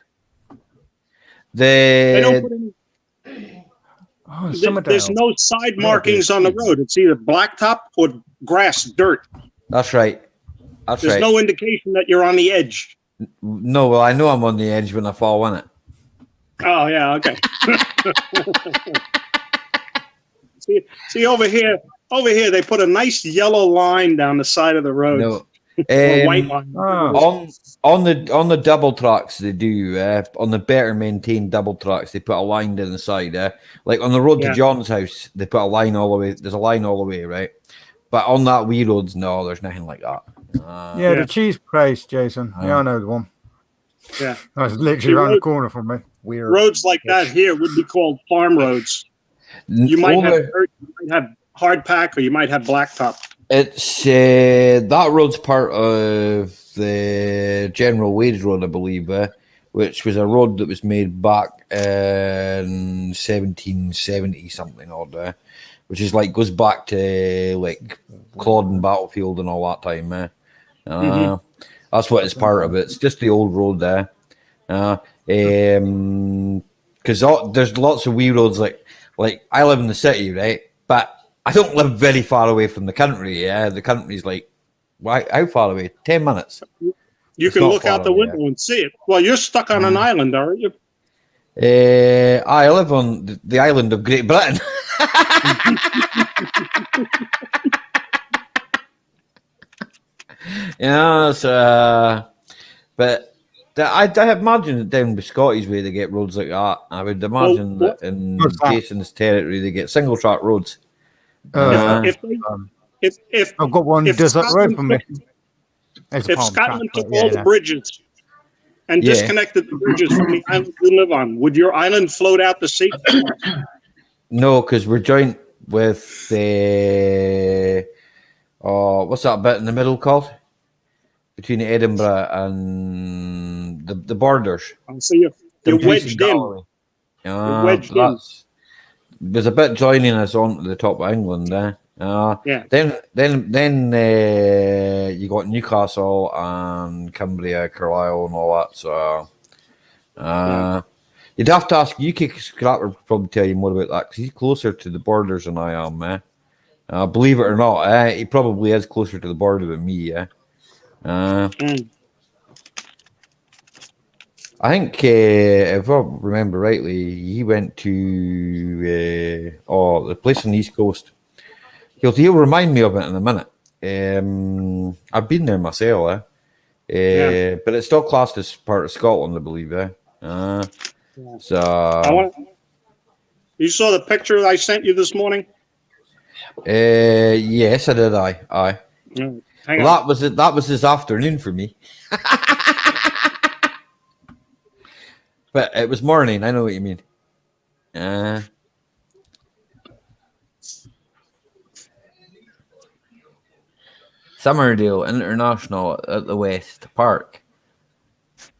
They don't put The any, there's no side markings on the road. It's either blacktop or grass, dirt. That's right. That's There's right. no indication that you're on the edge. No, well, I know I'm on the edge when I fall in it. Oh, yeah, okay. see over here, they put a nice yellow line down the side of the road. No. Or white line. Oh. On the double tracks they do on the better maintained double tracks they put a line down the side. Like on the road Yeah. to John's house, they put a line all the way. There's a line all the way, right? But on that wee roads, no, there's nothing like that. Yeah, Yeah. the cheese place, Jason. Yeah, I know the one. Yeah. That's literally around the corner from me. Weird. Roads like that here would be called farm roads. You might have dirt, you might have hard pack, or you might have blacktop. It's that road's part of the General Wage Road, I believe, which was a road that was made back in 1770 something or other, which is like goes back to like Clawdon Battlefield and all that time. That's what it's part of. It's just the old road there. Because there's lots of wee roads like I live in the city, right? But I don't live very far away from the country. Yeah, the country's like, how far away? 10 minutes. You It's can not look out far the away, window and see it. Well, you're stuck on an island, aren't you? I live on the island of Great Britain. But I imagine that down with Scotty's way they get roads like that. I would imagine that in Jason's territory they get single track roads. If I've got one if desert road Scotland from me. took- There's a if palm Scotland track, took but all yeah, the bridges and Yeah. disconnected the bridges from the island you live on, would your island float out to sea? No, because we're joint with what's that bit in the middle called? Between Edinburgh and the borders. So you're Dumfries wedged and in. Galloway. You're wedged in. There's a bit joining us onto the top of England there. Yeah. Then you got Newcastle and Cumbria, Carlisle, and all that. So you'd have to ask UK Scrapper would probably tell you more about that because he's closer to the borders than I am. Believe it or not, he probably is closer to the border than me. I think if I remember rightly, he went to the place on the East Coast. He'll remind me of it in a minute. I've been there myself, but it's still classed as part of Scotland, I believe. So you saw the picture I sent you this morning? yes, I did. Aye. Hang Well, on. that was this afternoon for me. But it was morning. I know what you mean. Summerdale International at the West Park.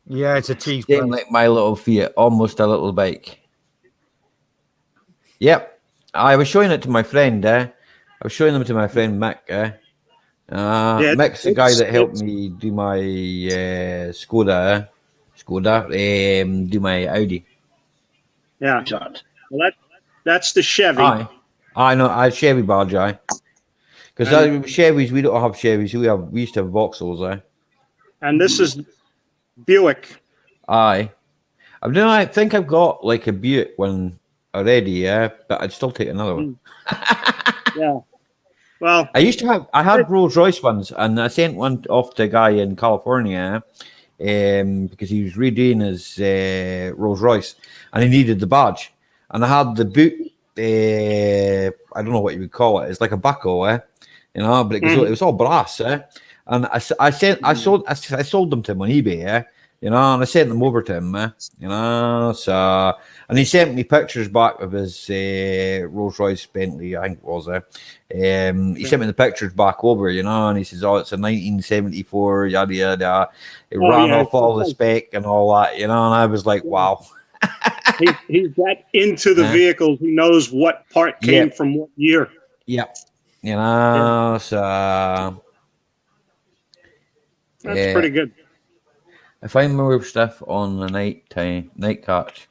Yeah, it's a cheese Same press. like my little Fiat, almost a little bike. Yep. I was showing it to my friend. I was showing them to my friend Mick. Yeah, Mick's the guy that helped it's- me do my Skoda, do my Audi. Yeah. Well, that's the Chevy. I know. I Chevy badge. Because Chevys, we don't have Chevys. We used to have Vauxhalls. And this is Buick. Aye. I think I've got like a Buick one already. Yeah, but I'd still take another one. Yeah. Well, I had Rolls Royce ones, and I sent one off to a guy in California because he was redoing his Rolls Royce and he needed the badge. And I had the boot, I don't know what you would call it. It's like a buckle, but it was all brass, And I sold them to him on eBay, and I sent them over to him, so, and he sent me pictures back of his Rolls Royce Bentley, I think it was, he sent me the pictures back over, and he says, oh, it's a 1974, yada, yada. It ran off all the spec and all that, and I was like, wow. He's that into the vehicles. He knows what part came from what year. Yep. So. That's pretty good. If I move stuff on the night catch,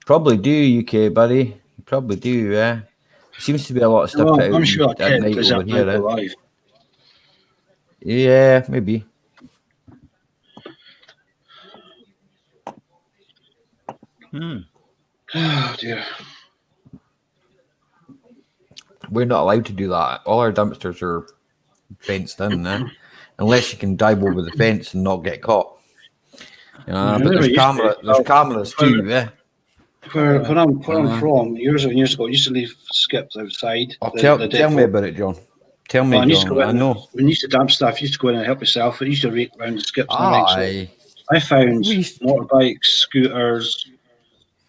probably do, UK buddy. You probably do, There seems to be a lot of stuff Well, out I'm sure I at can night because over I'm here. alive. Yeah, maybe. Oh dear. We're not allowed to do that. All our dumpsters are fenced in, unless you can dive over the fence and not get caught. But there's cameras too, Where I'm from, years and years ago, I used to leave skips outside. Tell me about it, John. Tell me, John. I know. When you used to dump stuff, you used to go in and help yourself. I used to rake around the skips. Aye. I found motorbikes, scooters,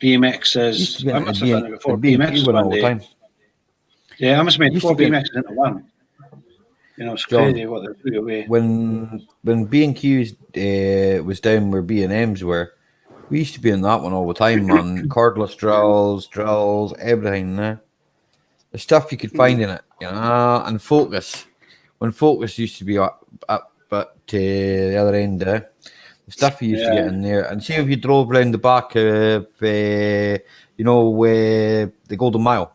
BMXs. I must have found it before. BMXs all the time. Yeah, I must have made 4 BMXs into one. It's crazy what they threw away. When B&Q was down where B&Ms were, we used to be in that one all the time, man. Cordless drills, everything. The stuff you could find in it, and Focus. When Focus used to be up at the other end, the stuff you used to get in there. And see if you drove around the back of, the Golden Mile.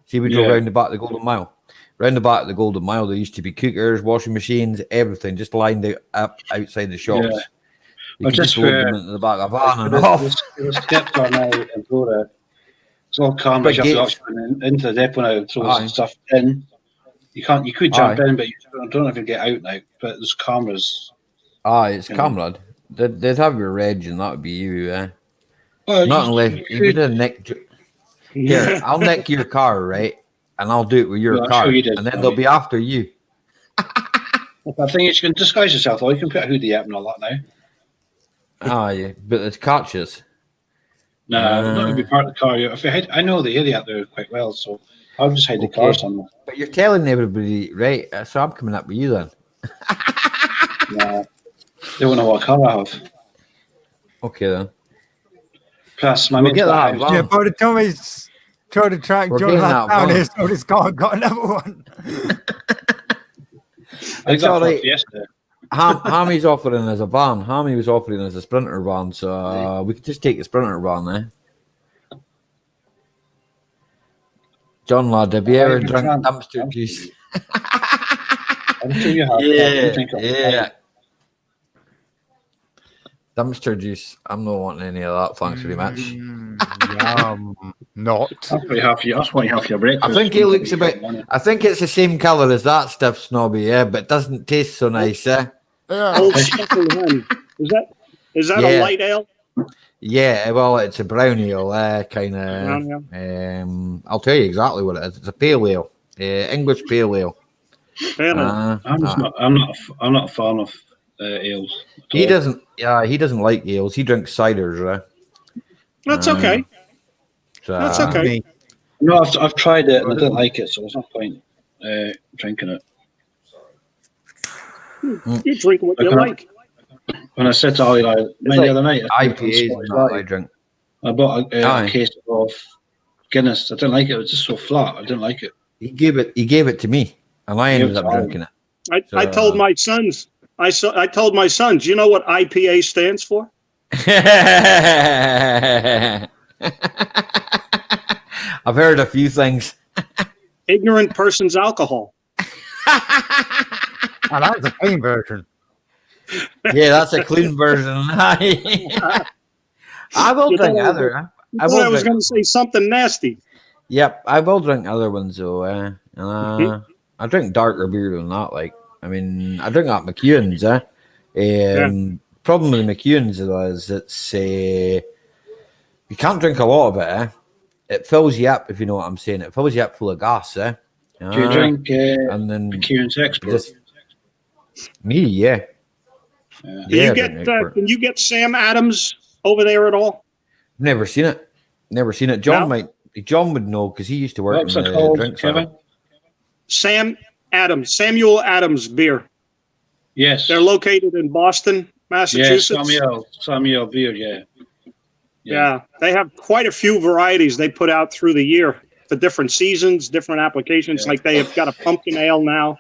See if we drove around the back of the Golden Mile. Round the back of the Golden Mile, there used to be cookers, washing machines, everything, just lined up outside the shops. Yeah. You could just load them into the back of a van and off. The skips are now in Florida. It's all cameras. You have to go into the depot now and throw some stuff in. You could jump in, but you don't know if you get out now. But there's cameras. It's camera. They'd have your reg, and that would be you, Well, not unless you could have nicked. Here, I'll nick your car, right? And I'll do it with your car, and then they'll be after you. I think you can disguise yourself, though. You can put a hoodie up and all that now. Yeah, but it's catches. No, not going to be part of the car. I know the area out there quite well, so I'll just hide the car somewhere. But you're telling everybody, right? So I'm coming up with you then. Nah, they won't know what car I have. Okay then. Plus, my we'll get that. Yeah, by the time he's trying to track John down, his car got another one. It's all right. Yesterday. Hammy's offering as a van. Hammy was offering as a Sprinter van, so we could just take a Sprinter van, John lad, have you ever drunk dumpster juice? I'm sure you have. Yeah. Dumpster juice. I'm not wanting any of that. Thanks very much. Not. That's what you have for your breakfast. I think it looks a bit. I think it's the same colour as that stuff, Snobby. But it doesn't taste so nice. Old Scuffle Hen. Is that a light ale? Yeah, well, it's a brown ale, kind of. I'll tell you exactly what it is. It's a pale ale, English pale ale. I'm not a fan of ales. He doesn't. Yeah, he doesn't like ales. He drinks ciders, right? That's okay. That's okay. No, I've tried it and I didn't like it, so there's no point drinking it. You drink what you like. When I said to Ollie like, the other night, IPAs and that I drink. I bought a Aye. case of Guinness. I didn't like it. It was just so flat. I didn't like it. He gave it to me, and I ended up drinking it. I told my sons. I told my sons. You know what IPA stands for? I've heard a few things. Ignorant person's alcohol. And that's a clean version. Yeah, that's a clean version. I will drink other. I was going to say something nasty. Yep, I will drink other ones though. I drink darker beer than that. Like, I mean, I drink that McEwen's. Problem with the McEwen's is it's you can't drink a lot of it. It fills you up, if you know what I'm saying. It fills you up full of gas. Do you drink and then McEwen's Expert? Me, yeah. Can you get Sam Adams over there at all? Never seen it. John would know because he used to work What's in it the called, drink Kevin? Samuel Adams Beer. Yes. They're located in Boston, Massachusetts. Yes, Samuel Beer, Yeah, they have quite a few varieties they put out through the year for different seasons, different applications. Like they have got a pumpkin ale now.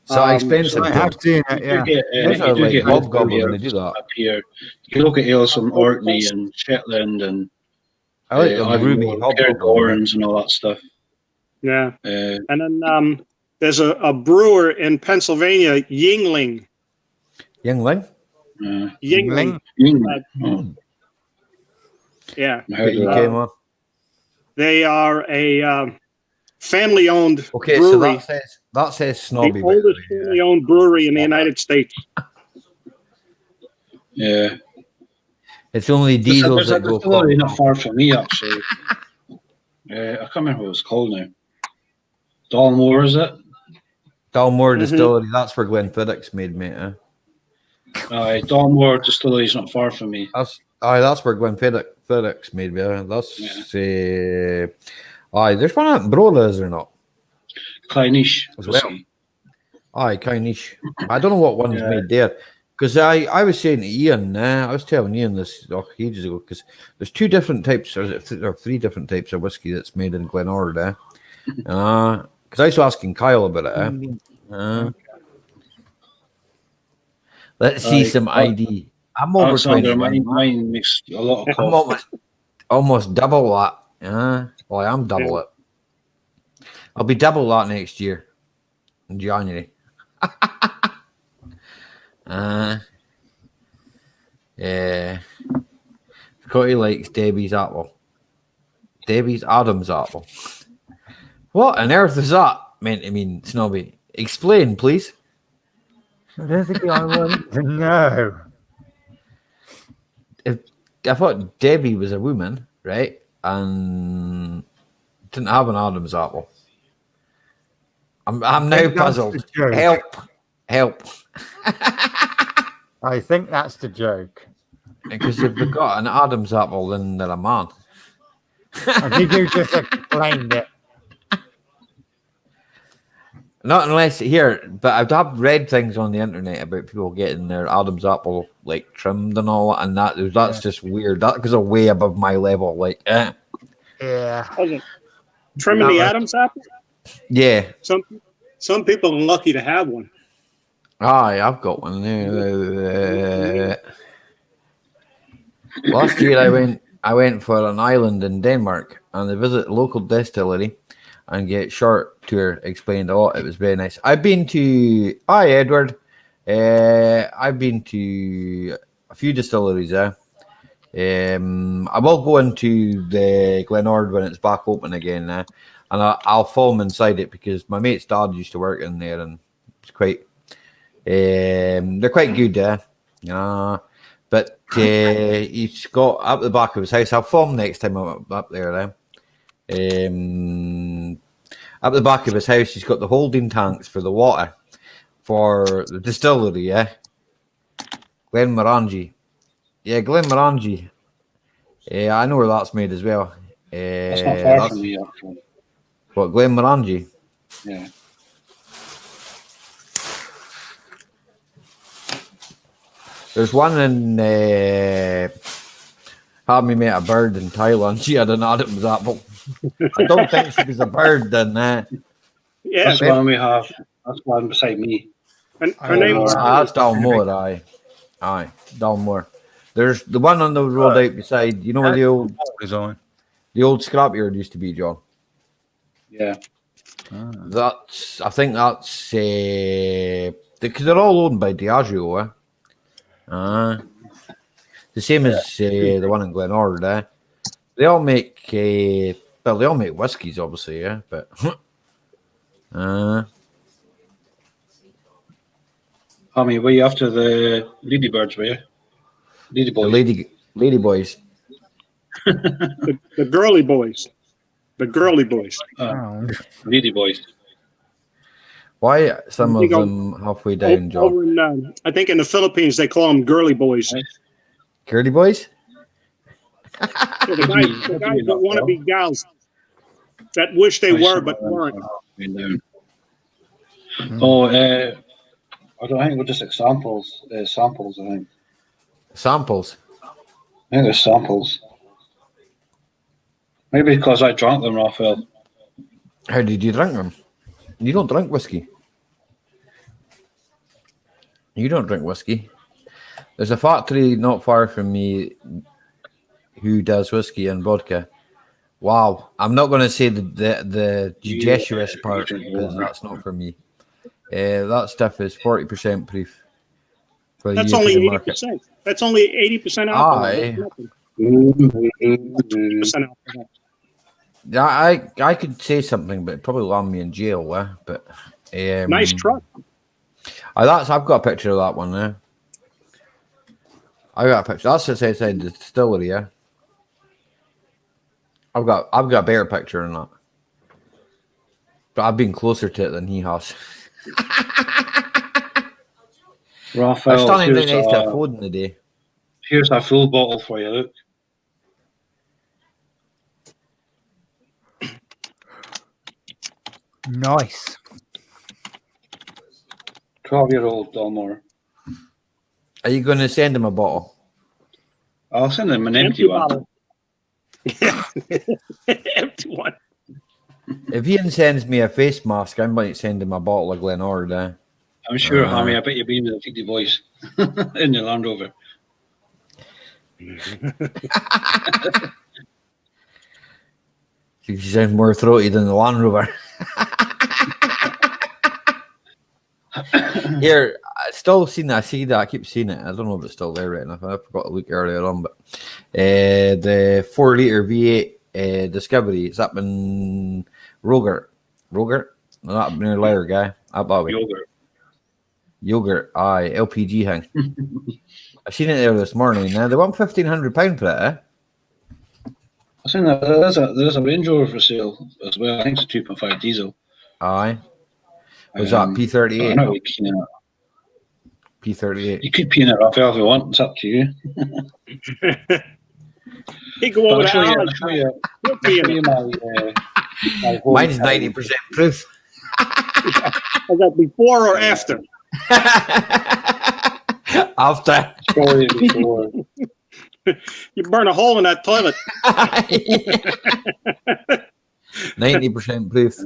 So expensive. I have seen it, yeah. Those are like hobgoblins when they do that. Up here. You look at ales from Orkney and Shetland and I like the ruby hobgoblins and all that stuff. Yeah. And then there's a brewer in Pennsylvania, Yingling. Yingling? Yingling. Yeah. They are a family-owned brewery. So that says snobby. The oldest family-owned brewery in the United States. Yeah. It's only diesels that go. There's not far from me, actually. I can't remember what it was called now. Dalmore, is it? Dalmore Distillery. That's where Glenfiddich's made, mate. Dalmore Distillery is not far from me. That's where Glenfiddich's made, yeah. That's there's one out in Brola, is there not? Clynish as well. Clynish. I don't know what one's made there. Because I was saying to Ian, I was telling Ian this ages ago, because there's two different types, or three different types of whiskey that's made in Glenord. Because I was asking Kyle about it. Let's see some ID. I'm over 20. Mine makes a lot of coffee. I'm almost double that. Well, I am double it. I'll be double that next year in January. Yeah. Scotty likes Debbie's apple. Debbie's Adam's apple. What on earth is that meant to mean, Snobby? Explain, please. That's the I want to know. I thought Debbie was a woman, right? And didn't have an Adam's apple. I'm now puzzled. Help. I think that's the joke. Because if they've got an Adam's apple, then they're a man. I think you just explained it. Not unless but I've read things on the internet about people getting their Adam's apple like trimmed and all, and that's just weird. That goes way above my level. Like, yeah. Trimming the Adam's apple? Yeah. Some people are lucky to have one. I've got one. Last year I went for an island in Denmark and I visit a local distillery and get short tour explained. Oh, it was very nice. I've been to Edward. I've been to a few distilleries I will go into the Glenord when it's back open again and I'll film inside it because my mate's dad used to work in there and it's quite they're quite good but he's got up the back of his house. I'll film next time I'm up there up the back of his house he's got the holding tanks for the water for the distillery. Glenmorangie. I know where that's made as well. That's not far from me, actually. What, Glenmorangie? Yeah. There's one in had me met a bird in Thailand. She had an Adam's apple. I don't think she was a bird then. Yeah, That's one we have. That's one beside me. and her name was That's Dalmore, aye, Dalmore. There's the one on the road out beside. You know where the old scrapyard used to be, John. Yeah. I think that's because they're all owned by Diageo. The same as the one in Glenord. They all make they all make whiskies, obviously, yeah. But Tommy, were you after the ladybirds, were you? Lady boys. the lady boys. the girly boys. The girly boys. Lady boys. Why some I of think them halfway down, John? Over in, I think in the Philippines they call them girly boys. Curly boys? The guys that want to be gals, that wish they were but weren't. Oh, I don't think we're just like samples. Samples, I think. Samples? I think they're samples. Maybe because I drank them, Raphael. How did you drink them? You don't drink whiskey. You don't drink whiskey. There's a factory not far from me who does whiskey and vodka. Wow. I'm not going to say the Jesuous part because that's not for me. That stuff is 40% proof. For That's the only UK market. 80%. That's only 80% alcohol. Aye. 80% alcohol. Yeah, I could say something, but it'd probably land me in jail. But Nice truck. I've got a picture of that one there. I got a picture. That's just outside the distillery. Yeah, I've got a better picture than that. But I've been closer to it than he has. Raphael, I'm standing here's right next to a phone in the day. Here's a full bottle for you, look. Nice. 12-year-old Dalmore. Are you going to send him a bottle? I'll send him an empty one. Bottle. Empty one. If Ian sends me a face mask, I might send him a bottle of Glenord. I'm sure, Hammy. I bet you've been with the Lady Boys in the Land Rover. You sound more throaty than the Land Rover. Here, I still seen that. I see that. I keep seeing it. I don't know if it's still there right enough. I forgot to look earlier on, but the 4-liter V8 Discovery. It's up in Rogert. Not near Lyre, guy. Up that way. Yogurt. Aye, LPG thing. I seen it there this morning. Now they want £1,500 for it. I seen that there's a Range Rover for sale as well. I think it's a 2.5 diesel. Aye. Was that P38? I know you're keen on it. P38. You could pee in it, Raphael, if you want. It's up to you. He go over I'll show you. He'll pee in it. my Mine's 90% proof. Is that before or after? After. Story before. You burn a hole in that toilet. 90% proof.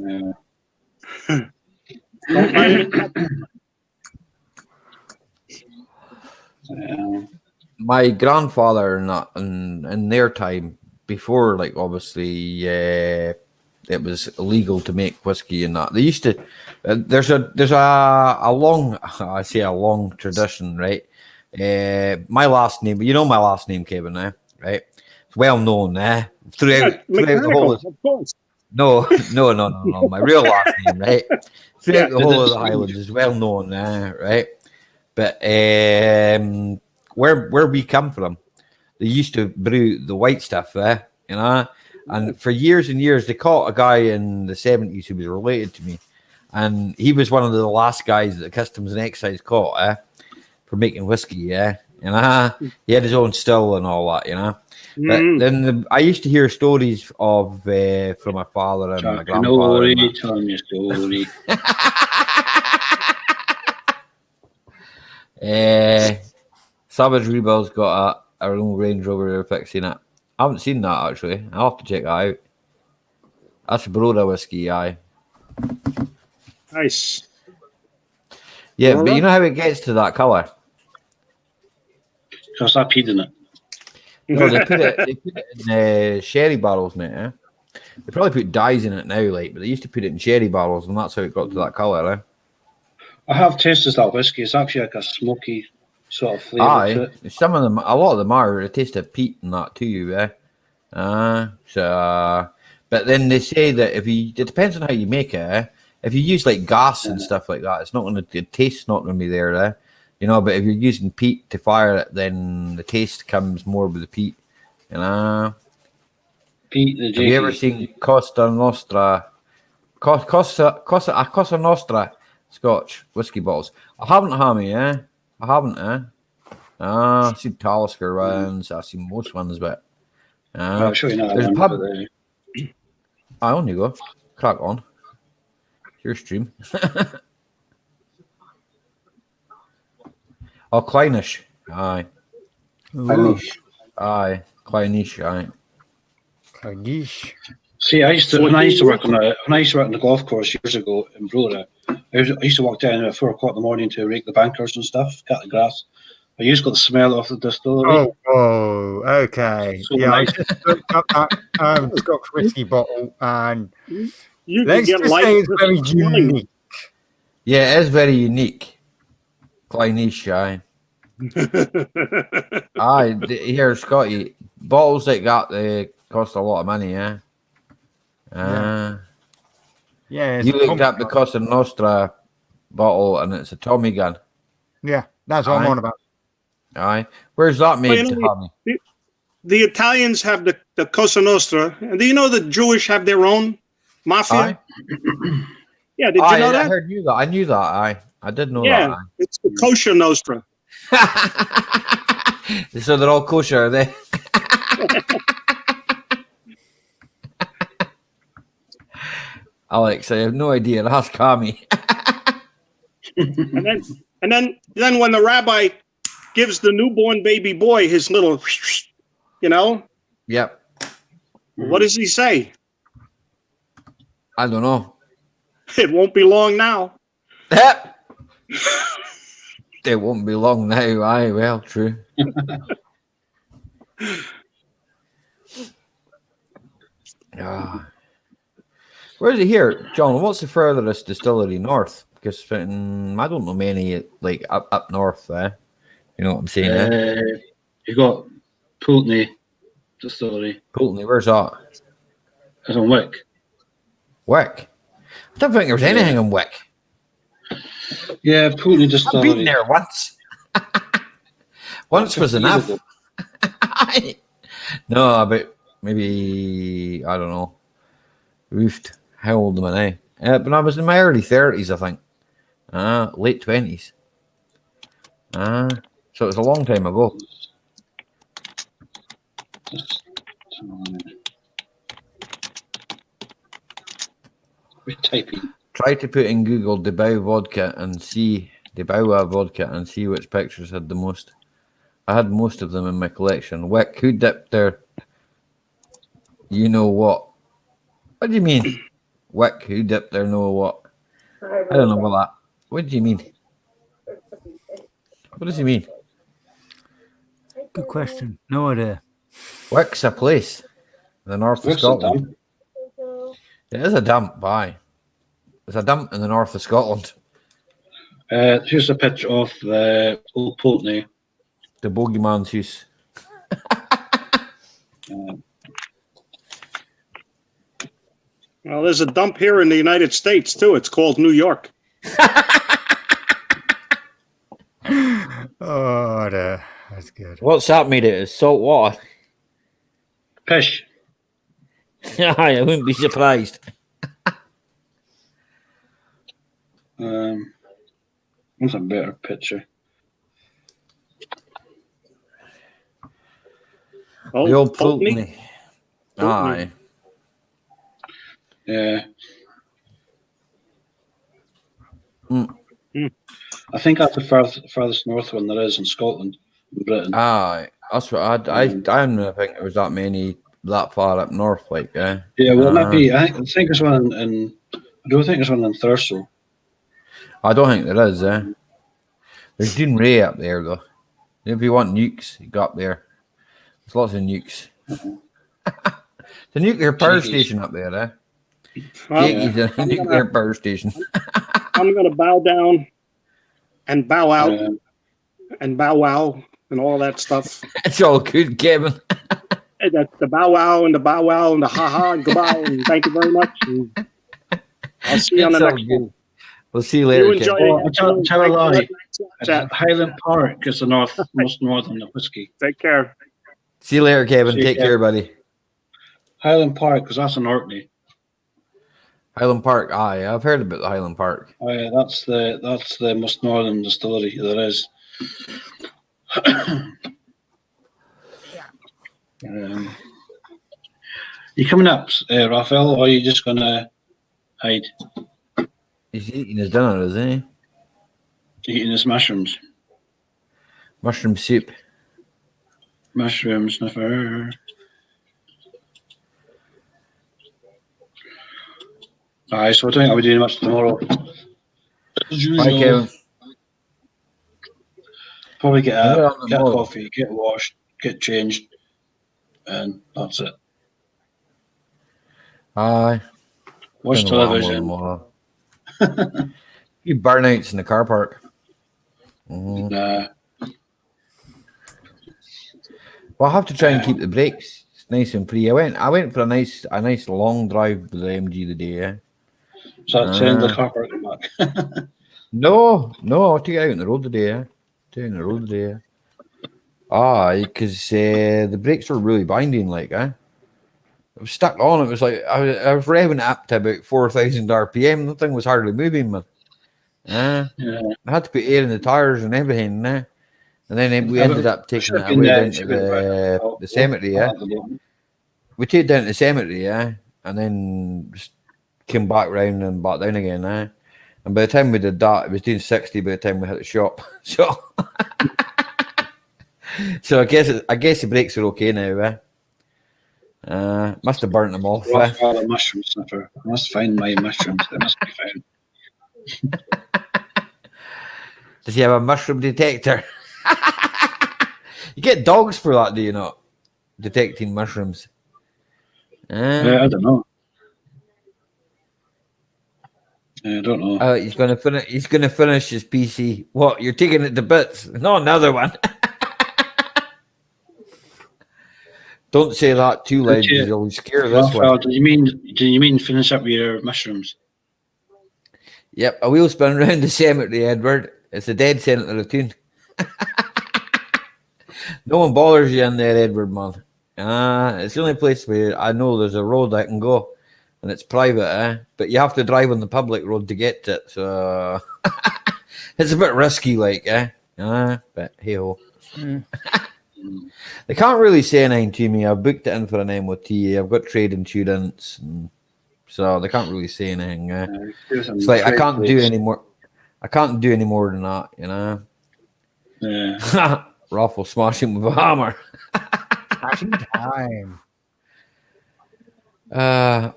My grandfather in their time, before, like, obviously it was illegal to make whiskey and that, they used to there's a long tradition, right? My last name, you know my last name, Kevin, right? It's well known throughout the whole of course. No, my real last name, right? Throughout the whole of the Highlands is well known, right? But where we come from, they used to brew the white stuff, you know. And for years and years, they caught a guy in the 70s who was related to me, and he was one of the last guys that the Customs and Excise caught, for making whiskey, you know. He had his own still and all that, you know. But then I used to hear stories of from my father and my grandfather. Telling me a story. Savage Rebel's got a own Range Rover they're fixing it. I haven't seen that actually. I'll have to check that out. That's Broda whiskey, aye. Nice. Yeah, All but you right. know how it gets to that colour? Because I peed in it. No, they put it in sherry barrels, mate. Eh? They probably put dyes in it now, like, but they used to put it in sherry barrels, and that's how it got to that colour. Eh? I have tasted that whiskey. It's actually like a smoky sort of flavour to Aye, it. some of them, a lot of them are. They taste of peat and that too. Eh? But then they say that it depends on how you make it. Eh? If you use like gas and stuff like that, it's not going to, the taste's not going to be there. Eh? You know, but if you're using peat to fire it, then the taste comes more with the peat. You know. Pete the Have you ever Jakey. seen Costa Nostra Scotch whiskey bottles? I haven't, Hammy, eh? I haven't, eh? I've seen Talisker ones, I've seen most ones, but I'll show you now. there's a One, pub. but, On you go. Crack on. It's your stream. Oh, Kleinish. Aye. Ooh, Aye. Kleinish, aye. Yeesh. see, I used to when I used to work on the golf course years ago in Brora. I used to walk down at 4 o'clock in the morning to rake the bankers and stuff, cut the grass. I used to get the smell of the distillery. Oh, okay. So Yeah, I nice. just looked up that Scotch whiskey bottle, and You can let's get just light. say it's very unique. Yeah, it is very unique. Kleinish, aye. Aye, here, Scotty, bottles like that, they cost a lot of money, yeah. Yeah, it's You a looked Tommy up the gun. Costa Nostra bottle, and it's a Tommy gun. Yeah, that's what I'm Aye. on about. Aye, where's that made, you know, Tommy? The Italians have the Cosa Nostra. And do you know the Jewish have their own mafia? Aye, Yeah, did you aye, know I that? heard you that. I knew that. Aye, I did know Yeah, it's the Kosher Nostra. that. So they're all kosher, are they? Alex, I have no idea. Ask Kami. And then when the rabbi gives the newborn baby boy his little, you know, Yep. what does he say? I don't know. It won't be long now. It won't be long now. Aye, well, true. Where is it here, John? What's the furthest distillery north? Because I don't know many like up north there. You know what I'm saying? You've got Pulteney Distillery. Pulteney, where's that? It's on Wick. Wick. I don't think there's anything in Wick. Yeah, Pulteney I've Distillery. been there once. Once was enough. No, but maybe I don't know. Roofed. How old am I now? But I was in my early 30s, I think. Late 20s. So it was a long time ago. We're typing. Try to put in Google Debau vodka and see which pictures had the most. I had most of them in my collection. Wick, who dipped their you know what? What do you mean? Wick, who dipped their know what? I don't know about that. What do you mean? What does he mean? Good question. No idea. Wick's a place in the north of Wick's a Scotland. It is a dump, aye. It's a dump in the north of Scotland. Here's a picture of the old Pulteney. The bogeyman's house. Well, there's a dump here in the United States too. It's called New York. Oh, that's good. What's that made it? It's salt water. Pish. Aye, I wouldn't be surprised. What's a better picture? Oh, The old Pulteney. Pulteney. Aye. Yeah. Mm. I think that's the furthest north one there is in Scotland. in Britain. That's what I don't think there was that many that far up north, like. Yeah, well, maybe I think there's one in. I don't think there's one in Thurso. I don't think there is. There's Dune Ray up there though. If you want nukes, you go up there. There's lots of nukes. The nuclear power station up there, Well, Jakey's a nuclear power station. I'm going to bow down and bow out and bow wow and all that stuff. It's all good, Kevin. And that's the bow wow and the ha ha and goodbye and thank you very much. And I'll see you on the It's all next good. one. We'll see you later, You enjoy Kevin. it. Tell a lie. Chat. Highland Park is the most northern of whiskey. Take care. See you later, Kevin. See you, Take care, buddy. Highland Park, because that's in Orkney. Highland Park. Yeah, I've heard about the Highland Park. Oh yeah, that's the most northern distillery there is. You coming up, Raphael, or are you just gonna hide? He's eating his dinner, isn't he? Eating his mushrooms. Mushroom soup. Mushroom sniffer. Alright, so I don't think I'll be doing much tomorrow. As usual. Bye, Kevin. Probably get a tomorrow. coffee, get washed, get changed, and that's it. Aye. Watch television. You burnouts in the car park. Mm-hmm. Nah. Well, I have to try and keep the brakes nice and free. I went for a nice long drive with the MG today. Yeah. So that's in the car park and back. No, I'll take it out on the road today. Yeah. Because the brakes were really binding, like, I was stuck on. It was like I was revving it up to about 4,000 RPM. The thing was hardly moving, man. I had to put air in the tires and everything. And then we ended up taking it away down to the cemetery. Yeah, we took it down to the cemetery. Yeah, and then just came back round and back down again. And by the time we did that, it was doing 60 by the time we hit the shop. So I guess the brakes are okay now. Must have burnt them off. A mushroom sniffer. I must find my mushrooms. They must be found. Does he have a mushroom detector? You get dogs for that, do you not? Detecting mushrooms. I don't know. I don't know. He's gonna finish his PC. What? You're taking it to bits? No, another one. Don't say that too loud because you'll scare this one. Do you mean finish up with your mushrooms? Yep, a wheel spin around the cemetery, Edward. It's a dead centre of tune. No one bothers you in there, Edward, man. It's the only place where I know there's a road I can go, and it's private, but you have to drive on the public road to get to it, so it's a bit risky, like, but hey-ho. They can't really say anything to me. I've booked it in for an MOT. I've got trade insurance, so they can't really say anything. It's like I can't do any more. I can't do any more than that, you know. Yeah. Ralph will smash him with a hammer. Smashing time.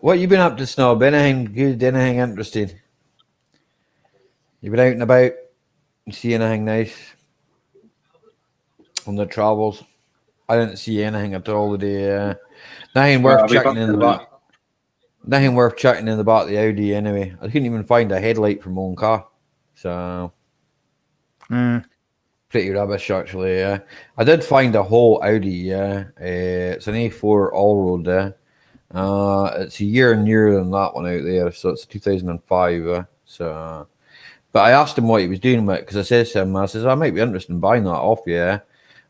What you been up to, Snob? Anything good? Anything interesting? You been out and about? You see anything nice on the travels? I didn't see anything at all today. Nothing worth checking in the back. Nothing worth checking in the back of the Audi anyway. I couldn't even find a headlight for my own car. So pretty rubbish actually. I did find a whole Audi. It's an A4 all-road. It's a year nearer than that one out there, so it's 2005. So, but I asked him what he was doing with it because I said to him, I might be interested in buying that off you.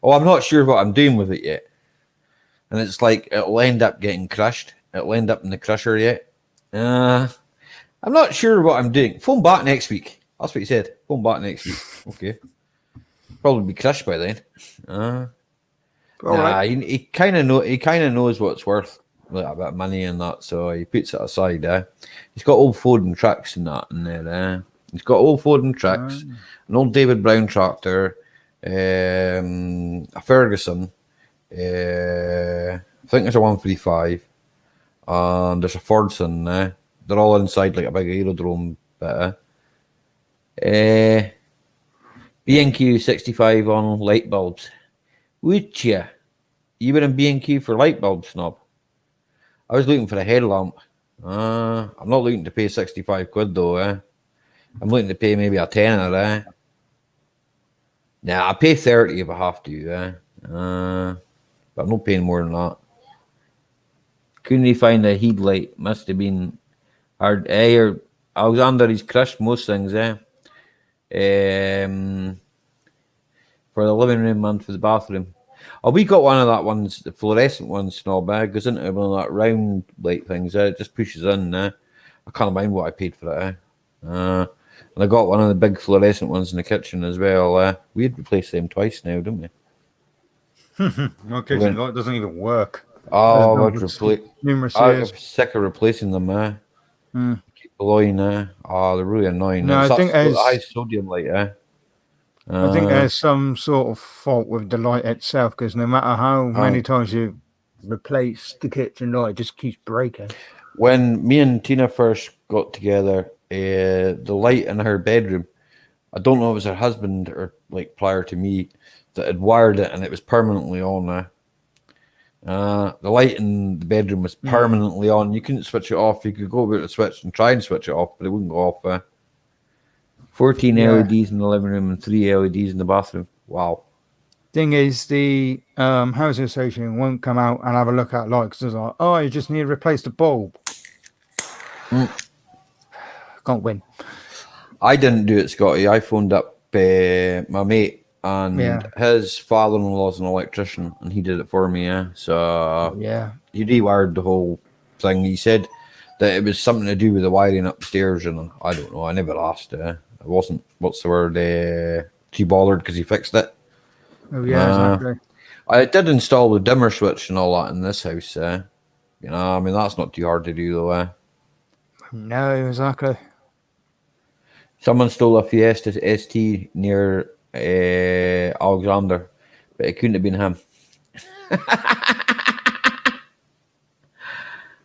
Oh, I'm not sure what I'm doing with it yet. And it's like it'll end up getting crushed. It'll end up in the crusher yet. I'm not sure what I'm doing. Phone back next week. That's what he said. Phone back next week. Okay. Probably be crushed by then. Right. He kind of knows what it's worth, like a bit of money and that, so he puts it aside. He's got old Ford trucks and that in there. He's got old Ford trucks, an old David Brown tractor, a Ferguson. I think there's a 135, and there's a Fordson. They're all inside like a big aerodrome bit. B&Q 65 on light bulbs. Would you? You were in B&Q for light bulb, snob. I was looking for a headlamp. I'm not looking to pay 65 quid though. I'm looking to pay maybe a tenner. Nah, I'll pay 30 if I have to. But I'm not paying more than that. Couldn't he find a headlight? Must have been hard. Alexander, he's crushed most things. For the living room and for the bathroom. Oh, we got one of that ones, the fluorescent one, snob. Goes into one of that round light things. It just pushes in. I can't mind what I paid for it. And I got one of the big fluorescent ones in the kitchen as well. We had replaced them twice now, didn't we? My kitchen light doesn't even work. Oh, Numerous I'm years. sick of replacing them. Keep blowing. Oh, they're really annoying. No, I think there's high sodium light. I think there's some sort of fault with the light itself, because no matter how many times you replace the kitchen light, it just keeps breaking. When me and Tina first got together, the light in her bedroom, I don't know if it was her husband or like prior to me that had wired it, and it was permanently on. The light in the bedroom was permanently on. You couldn't switch it off. You could go over to the switch and try and switch it off, but it wouldn't go off. 14 LEDs in the living room and 3 LEDs in the bathroom. Wow. Thing is, the housing association won't come out and have a look at lights. It's like, oh, you just need to replace the bulb. Can't win. I didn't do it, Scotty. I phoned up my mate, and his father-in-law's an electrician, and he did it for me. So he rewired the whole thing. He said that it was something to do with the wiring upstairs, and I don't know. I never asked. I wasn't, what's the word, too bothered because he fixed it. Oh, yeah, exactly. I did install the dimmer switch and all that in this house. I mean, that's not too hard to do, though. No, exactly. Someone stole a Fiesta ST near Alexander, but it couldn't have been him.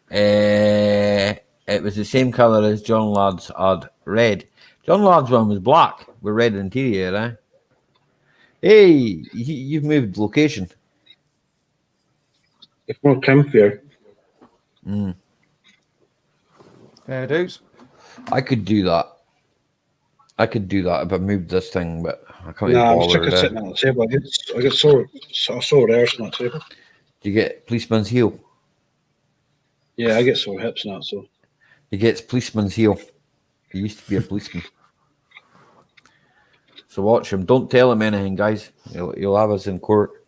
It was the same colour as John Ladd's had, red. John Ladd's one was black with red interior. Hey, you've moved location. It's more comfier. Fair dues. I could do that. If I moved this thing, but I can't. I'm sick of sitting on the table. I get sore arse on that table. Do you get policeman's heel? Yeah, I get sore hips now. So he gets policeman's heel. He used to be a policeman. So watch him. Don't tell him anything, guys. You'll have us in court.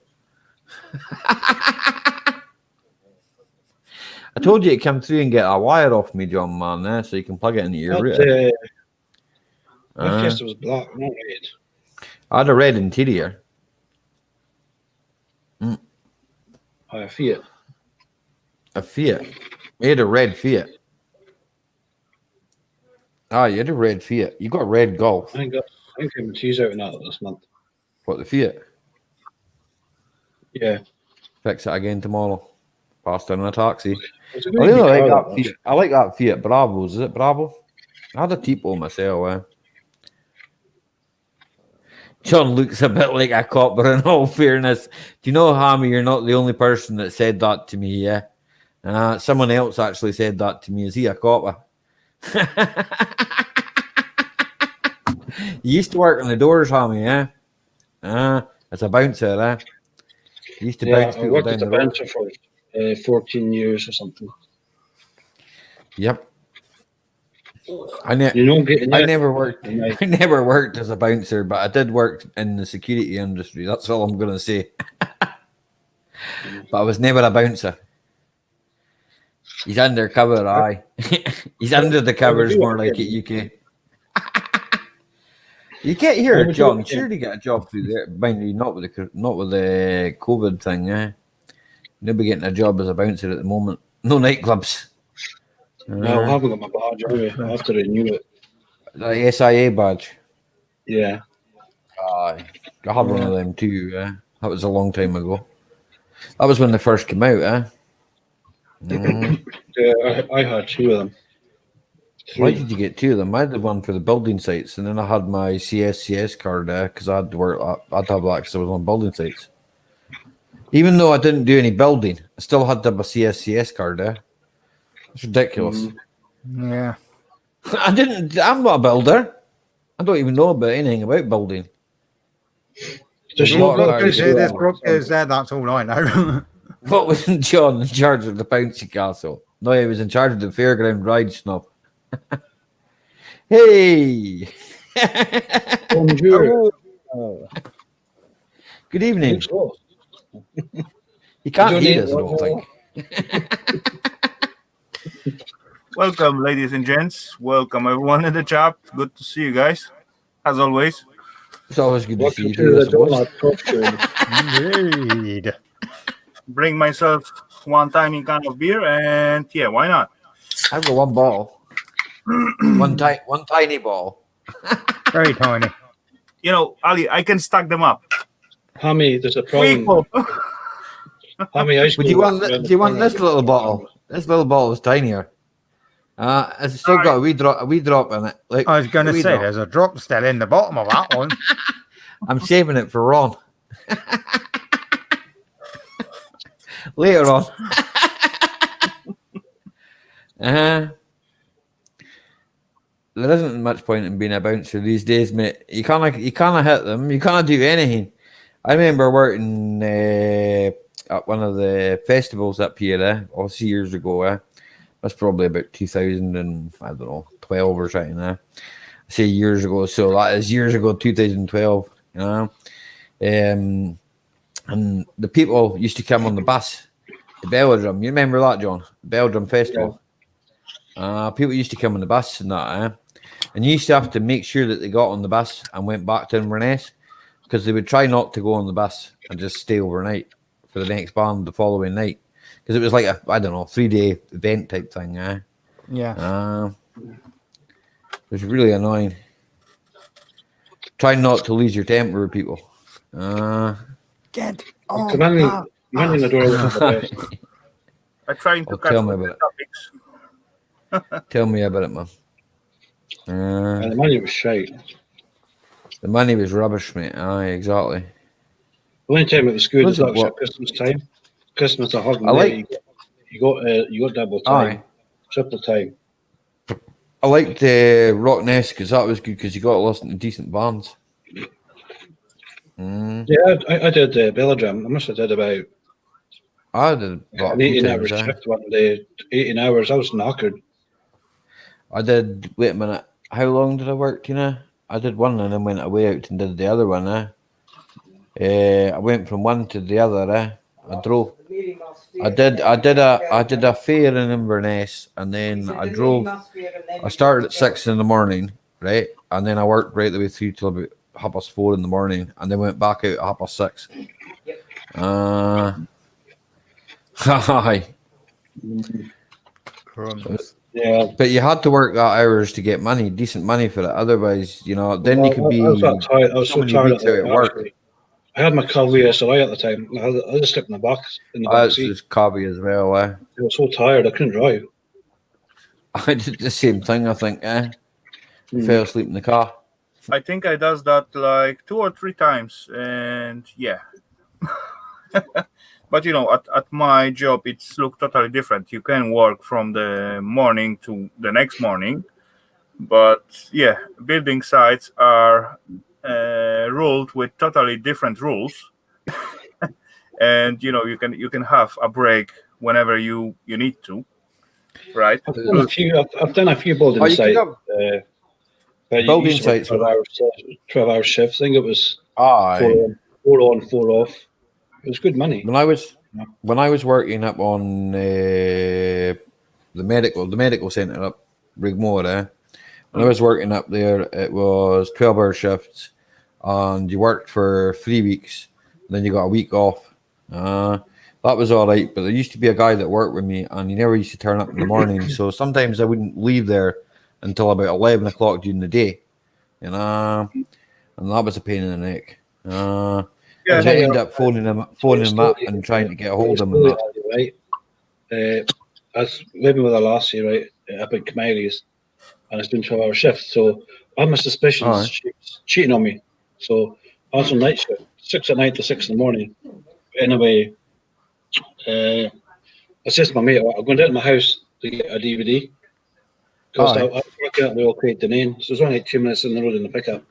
I told you to come through and get a wire off me, John, man, so you can plug it into your router. My Fiesta was black, not red. I had a red interior. A Fiat. A Fiat. We had a red Fiat. You had a red Fiat. You got a red Golf. I think I'm cheese out in that this month. What, the Fiat? Yeah. Fix it again tomorrow. Passed in a taxi. I really like that Fiat. I like that Fiat Bravos. Is it Bravo? I had a Tipo myself. John looks a bit like a copper, in all fairness. Do you know, Hammy, you're not the only person that said that to me, someone else actually said that to me. Is he a copper? You used to work on the doors, Hammy, as a bouncer, You used to bounce people I worked down as a the road. bouncer for 14 years or something. Yep. I never worked as a bouncer, but I did work in the security industry. That's all I'm going to say. But I was never a bouncer. He's undercover, aye. He's under the covers, more like it, UK. You can't hear John. Surely get a job through there. Mind you, not with the COVID thing. Nobody getting a job as a bouncer at the moment. No nightclubs. No, I haven't got my badge anyway. I have to renew it. The SIA badge. Yeah. I had one of them too. That was a long time ago. That was when they first came out. Yeah, I had 2 of them. Why 3. did you get 2 of them? I did one for the building sites, and then I had my CSCS card because I had to work. I'd have that because I was on building sites. Even though I didn't do any building, I still had to have a CSCS card. It's ridiculous. Yeah. I didn't. I'm not a builder. I don't even know about anything about building. There's a no lot of block cars. There's block goes there. That's all I know. What was John in charge of the bouncy castle? No, he was in charge of the fairground ride snuff. Hey! Bonjour. Oh. Good evening. Oh, You can't don't hear need us, I don't one think. Welcome, ladies and gents. Welcome, everyone in the chat. Good to see you guys, as always. It's always good to see Welcome you. to too, I the suppose. Donut Talk Show. Indeed. Bring myself one tiny can of beer, and yeah, why not? I've got one ball. one tiny ball. Very tiny. You know, Ali, I can stack them up. Hammy, there's a Quick, problem. Bob. Hammy, ice Would you cream want? around Do the you want corner. this little bottle? This little bottle is tinier. It's still got a wee drop in it. Like, I was going to a wee say, drop. there's a drop still in the bottom of that one. I'm saving it for Ron. Later on. There isn't much point in being a bouncer these days, mate. You can't hit them. You can't do anything. I remember working at one of the festivals up here, also years ago. That's probably about 2012 or something. I say years ago, so that is years ago, 2012. You know, and the people used to come on the bus, the Belladrum. You remember that, John? Belladrum Festival. People used to come on the bus and that, and you used to have to make sure that they got on the bus and went back to Inverness, because they would try not to go on the bus and just stay overnight for the next band the following night, because it was like a 3-day event type thing. Yeah. It was really annoying. Try not to lose your temper with people. Get Come in, man in the door with the best. I'm trying to Oh, catch tell me up with about the topics. Tell me about it, man. And the money was shite. The money was rubbish, mate. Aye, exactly. The only time it was good Was was it actually what? at Christmas time. Christmas, I hugged I like- you got double time, Aye. triple time. I liked Rock Nest because that was good because you got to listen to decent bands. Yeah, I did Belladrum. I must have did about I did about an a few 18-hour times. shift one day. 18 hours. I was knackered. I did. Wait a minute. How long did I work? You know, I did one and then went away out and did the other one. I went from one to the other. I drove. I did a fair in Inverness, and then I drove. I started at 6 in the morning, right, and then I worked right the way through till about 4:30 in the morning, and then went back out at 6:30. Hi. Yeah. But you had to work that hours to get money, decent money for it. Otherwise, then you could be I was that tired. I was so so many tired weeks out at work. actually. I had my Calvia SLI at the time. I just slept in the back That's seat. just cobby as well. I was so tired I couldn't drive. I did the same thing. I think. Fell asleep in the car. I think I does that like 2 or 3 times, and yeah. But at my job, it's look totally different. You can work from the morning to the next morning, but yeah, building sites are ruled with totally different rules, and you can have a break whenever you need to, right? I've done a few building sites. Building sites. 12-hour shifts. I think it was Aye. 4 on, 4 off. It was good money. When I was working up on the medical centre up Rigmore, when I was working up there, it was 12-hour shifts, and you worked for 3 weeks, then you got a week off. That was all right, but there used to be a guy that worked with me, and he never used to turn up in the morning, so sometimes I wouldn't leave there until about 11 o'clock during the day, and that was a pain in the neck. Yeah. I ended up phoning him up and trying to get a hold of him. And that. Right. I was living with a lassie, right, up in Camari's, and it's been 12-hour shift. So I had my suspicions she was cheating on me. So I was on night shift, 6 at night to 6 in the morning. Anyway, I said to my mate, I'm going down to my house to get a DVD. Because I was working at the old Crate Deneen, so it was only like 2 minutes in the road in the pickup.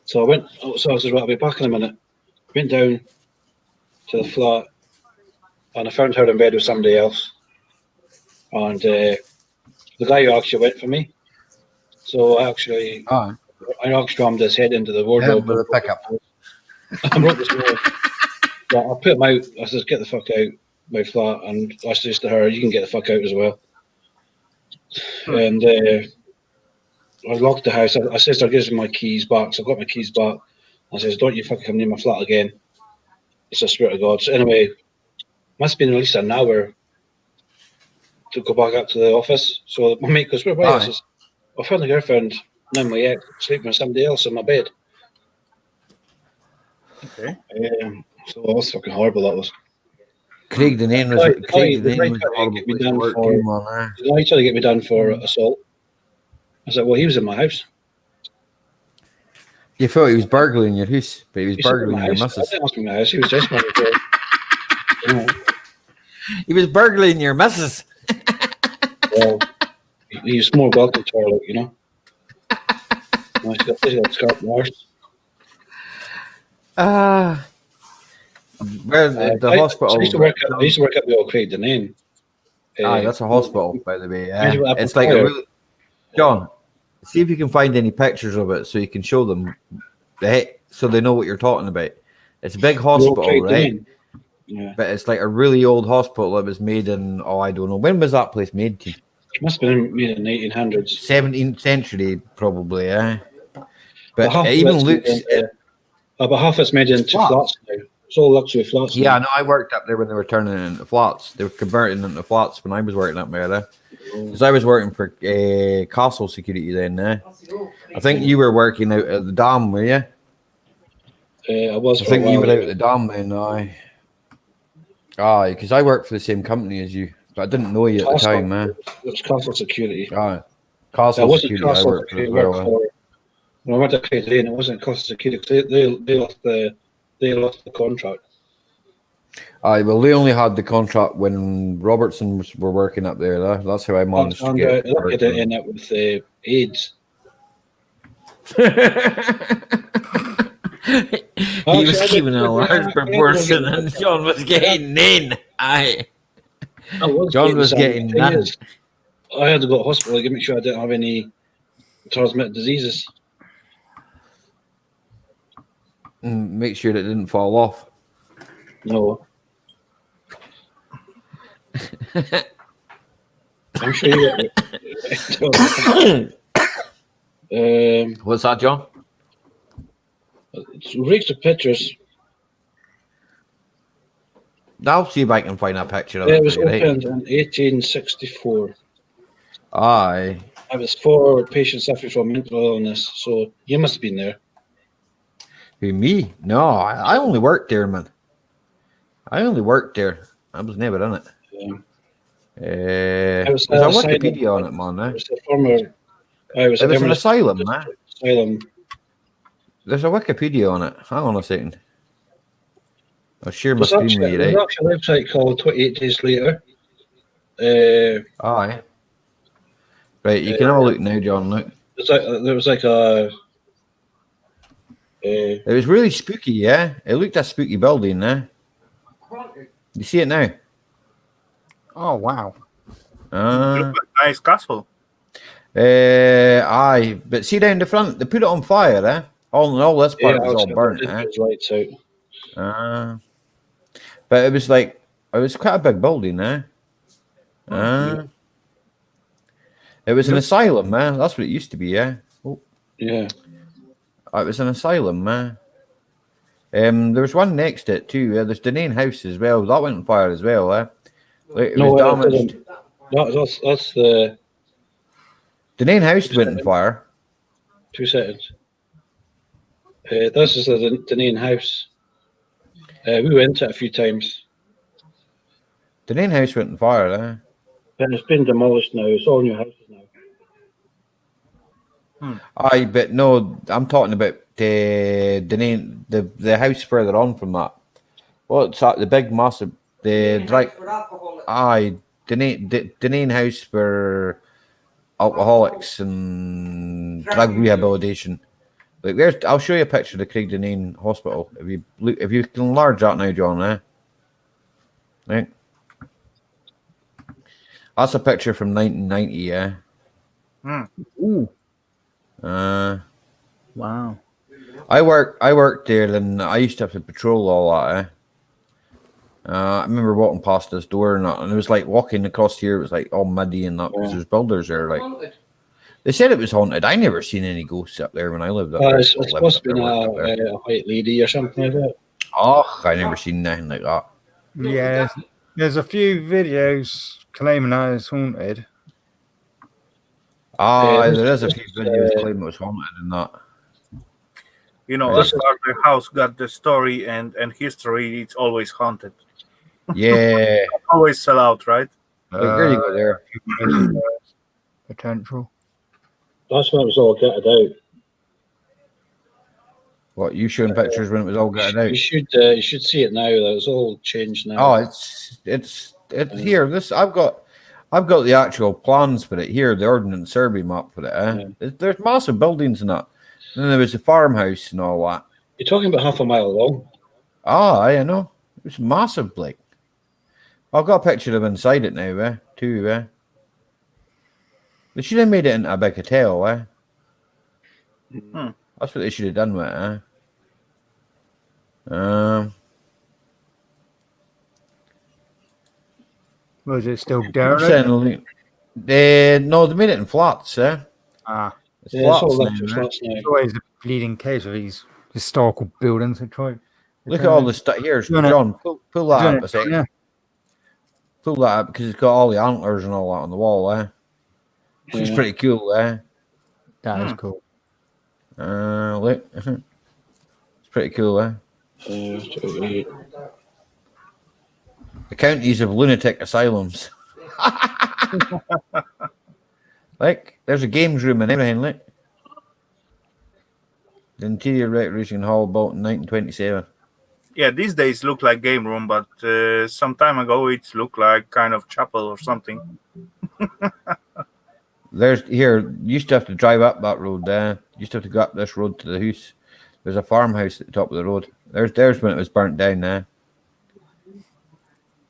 So I said, right, I'll be back in a minute. Went down to the flat, and I found her in bed with somebody else. And the guy who actually went for me, so I actually rammed his head into the wardrobe. With a pickup. I broke his nose. Yeah, I put him out. I said, get the fuck out my flat. And I said to her, you can get the fuck out as well. And I locked the house. I said to her, give me my keys back. So I got my keys back. I says, don't you fucking come near my flat again. It's a swear to God. So anyway, must have been at least an hour to go back up to the office. So my mate goes, where are you? I says, I found a girlfriend, now my ex, sleeping with somebody else in my bed. Okay. So that was fucking horrible, that was. Craig Deneen was horrible place to work too, man. He tried to get me done for assault. I was like, well, he was in my house. You thought he was burgling your house, but he was burgling your missus. I didn't ask him in my house, he was just my He was burgling your missus. Well, he's small welcome toilet, you know. He's got scarf wars. Where the hospital? I used to work at the old Craig Deneen. That's a hospital, by the way. It's like a really, John. See if you can find any pictures of it so you can show them, so they know what you're talking about. It's a big hospital, right? Yeah. But it's like a really old hospital that was made in, I don't know. When was that place made? It must have been made in the 1800s. 17th century, probably, But it even looks... about half it's made into flats now. It's all luxury flats. Yeah, I know. I worked up there when they were turning it into flats. They were converting into flats when I was working up there. Because I was working for castle security then. I think you were working out at the dam, were you? I was. I think you were out at the dam then. Because I worked for the same company as you, but I didn't know you at the time, man. It was castle security. Castle security. I worked for as well. When I went to Crate Deneen, it wasn't castle security. They lost the contract. Well, they only had the contract when Robertsons were working up there. That's how I managed to get. Look at it in it with AIDS. He was keeping a large proportion, and John was getting in. John was getting none. I had to go to hospital to make sure I didn't have any transmitted diseases. And make sure it didn't fall off. No. I'm sure you What's that, John? Reach the pictures. I'll see if I can find a picture of It it. was opened in 1864. Aye. It was for patients suffering from mental illness, so you must have been there. Who, me? No, I only worked there, man. I only worked there. I was never in it. There's a Wikipedia on it, man. It was a former. It was an asylum, man. Asylum. There's a Wikipedia on it. Hang on a second. I'll share my screen with you, right? There's actually a website called 28 Days Later. Aye. Right, you can have a look now, John. Look. There was like a. It was really spooky, yeah. It looked a spooky building, You see it now? Oh wow! Nice castle. Aye, but see down the front, they put it on fire, All this part was all burnt, Lights out. But it was quite a big building, It was an asylum, That's what it used to be, Oh. Yeah. It was an asylum, there was one next to it too. There's Deneen House as well. That went on fire as well, It was damaged. That's the Deneen House went on fire. 2 seconds. This is the Deneen house. We went to it a few times. The main house went on fire, And it's been demolished now. It's all new houses now. Aye, but no, I'm talking about the house further on from that. What's that? The big massive Deneen house for alcoholics and drug rehabilitation. Like I'll show you a picture of the Craig Deneen Hospital if you can enlarge that now, John. Right. That's a picture from 1990. Yeah. Ooh. Wow. I worked there, and I used to have to patrol all that. I remember walking past this door, and it was like walking across here. It was like all muddy and that because there's builders there. Like they said, it was haunted. I never seen any ghosts up there when I lived up there. It's supposed to be a white lady or something like that. Oh, I never seen nothing like that. Yeah, there's a few videos claiming that it's haunted. There is a few videos claiming it was haunted and that. You know, as far as the house got the story and history, it's always haunted. Yeah. Always sell out, right? There you go there. Potential. That's when it was all gutted out. What, you showing pictures when it was all gutted out? You should see it now. That it's all changed now. Oh, it's here. I've got the actual plans for it here. The ordnance survey map for it. There's massive buildings and that. And then there was a farmhouse and all that. You're talking about half a mile long. I know. It was massive, Blake. I've got a picture of inside it now, too, They should have made it into a big hotel, That's what they should have done with it, Was it still derelict? No, they made it in flats, It's flats now, It's always a bleeding case of these historical buildings. Look at all the stuff here, John. Pull that up a second. Yeah. Pull that up because it's got all the antlers and all that on the wall, It's pretty cool, That is cool. Look. It's pretty cool, The counties of lunatic asylums. Like, there's a games room and everything, look. The interior recreation hall built in 1927. Yeah, these days look like game room, but some time ago it looked like kind of chapel or something. You used to have to drive up that road there. You used to have to go up this road to the house. There's a farmhouse at the top of the road. There's when it was burnt down there.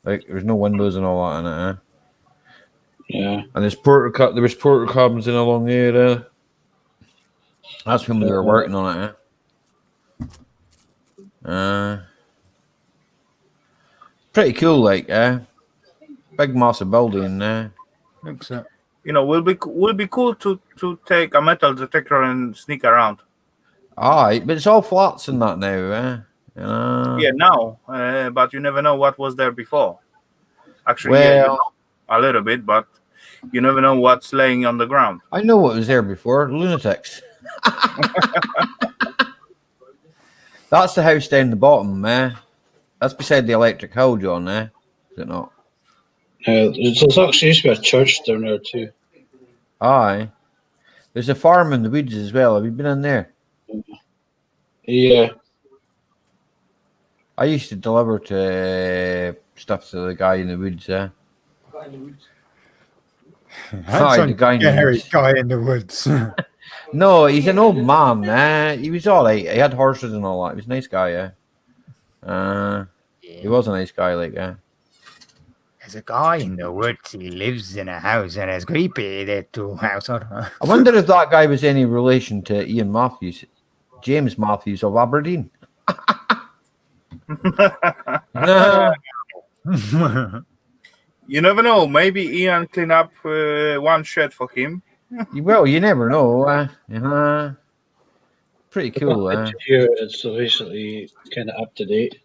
Like, there's no windows and all that in it, Yeah. And there was porter cabins in along there. That's when we were working on it, Pretty cool, like, big massive building, Looks it. You know, will be cool to take a metal detector and sneak around. Aye, but it's all flats and that now, Yeah, now, but you never know what was there before. Actually, well, you know a little bit, but you never know what's laying on the ground. I know what was there before. Lunatics. That's the house down the bottom, That's beside the electric hill, John, Is it not? There's actually used to be a church down there too. Aye. There's a farm in the woods as well. Have you been in there? Yeah. I used to deliver stuff to the guy in the woods, That's the guy in the woods. Guy in the woods. No, he's an old man. He was all right. He had horses and all that. He was a nice guy, He was a nice guy, like, There's a guy in the woods. He lives in a house and it's creepy. There two house. I wonder if that guy was any relation to Ian Matthews, James Matthews of Aberdeen. You never know. Maybe Ian clean up one shed for him. Well, you never know. Pretty cool. Here it's basically kind of up to date.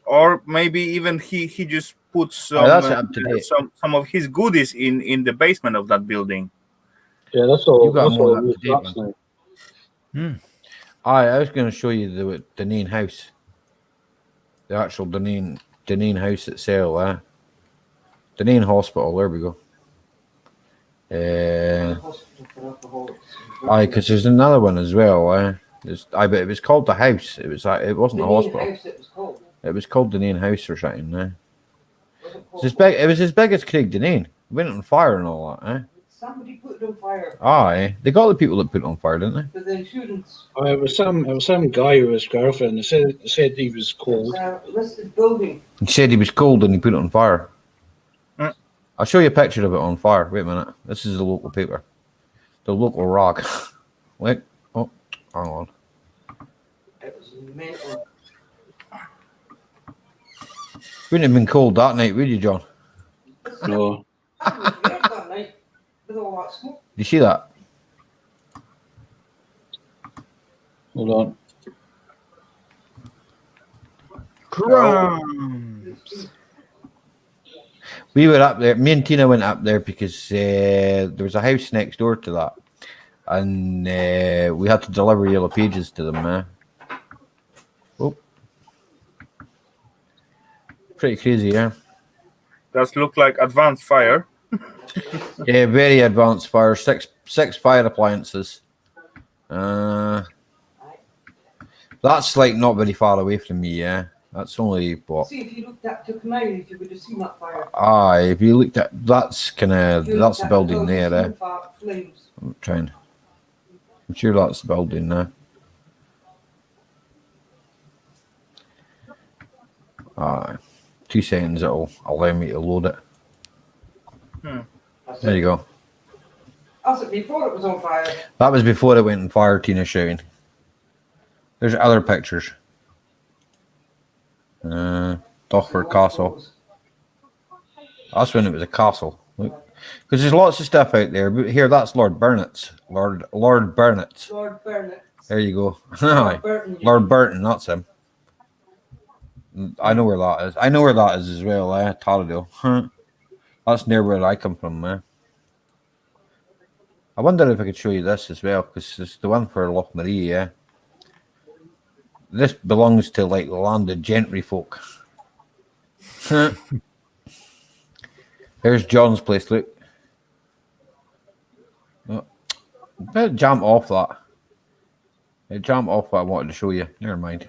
Or maybe even he just puts some of his goodies in the basement of that building. Yeah, that's all. You got That's more all up to date, I was going to show you the Dunedin house. The actual Dunedin house itself. Dunedin Hospital, there we go. Hospital for alcoholics. Because there's another one as well. But it was called the house. It wasn't The a main hospital. house it was called. It was called Dunedin House or something. Was it It's called? as big. It was as big as Craig Dunedin. It went on fire and all that. Somebody put it on fire. Aye, they got the people that put it on fire, didn't they? But the insurance It was some guy with his girlfriend. They said he was was cold. a listed building. He said he was cold and he put it on fire. Mm. I'll show you a picture of it on fire. Wait a minute. This is the local paper. The local rock. Wait. Oh, hang on. It was mental. Wouldn't have been cold that night, would you, John? No. I was there that night with all that smoke. Did you see that? Hold on. Crumbs. We were up there. Me and Tina went up there because there was a house next door to that, and we had to deliver yellow pages to them. Oh, pretty crazy, yeah. Does look like advanced fire. Yeah, very advanced fire. Six fire appliances. That's like not very far away from me. Yeah, that's only what. See, if you looked at took now, if you would have seen that fire. Aye, if you looked at that's kind of If you that's looked the at building those there. flames. I'm trying. I'm sure that's the building there. Aye, 2 seconds. It'll allow me to load it. That's There it. you go. That's it before it was on fire. That was before it went on fire. Tina shouting. There's other pictures. Dochford Castle. That's when it was a castle. Look, because there's lots of stuff out there. But here, that's Lord Burnet's. Lord Burnet's. Lord Burnett. There you go. Aye. Burton. Lord Burton, that's him. I know where that is. I know where that is as well. Taradale. That's near where I come from. I wonder if I could show you this as well, because it's the one for Loch Marie. Yeah. This belongs to like the landed gentry folk. There's John's place. Look. Oh, better jump off that. Jump off what I wanted to show you. Never mind.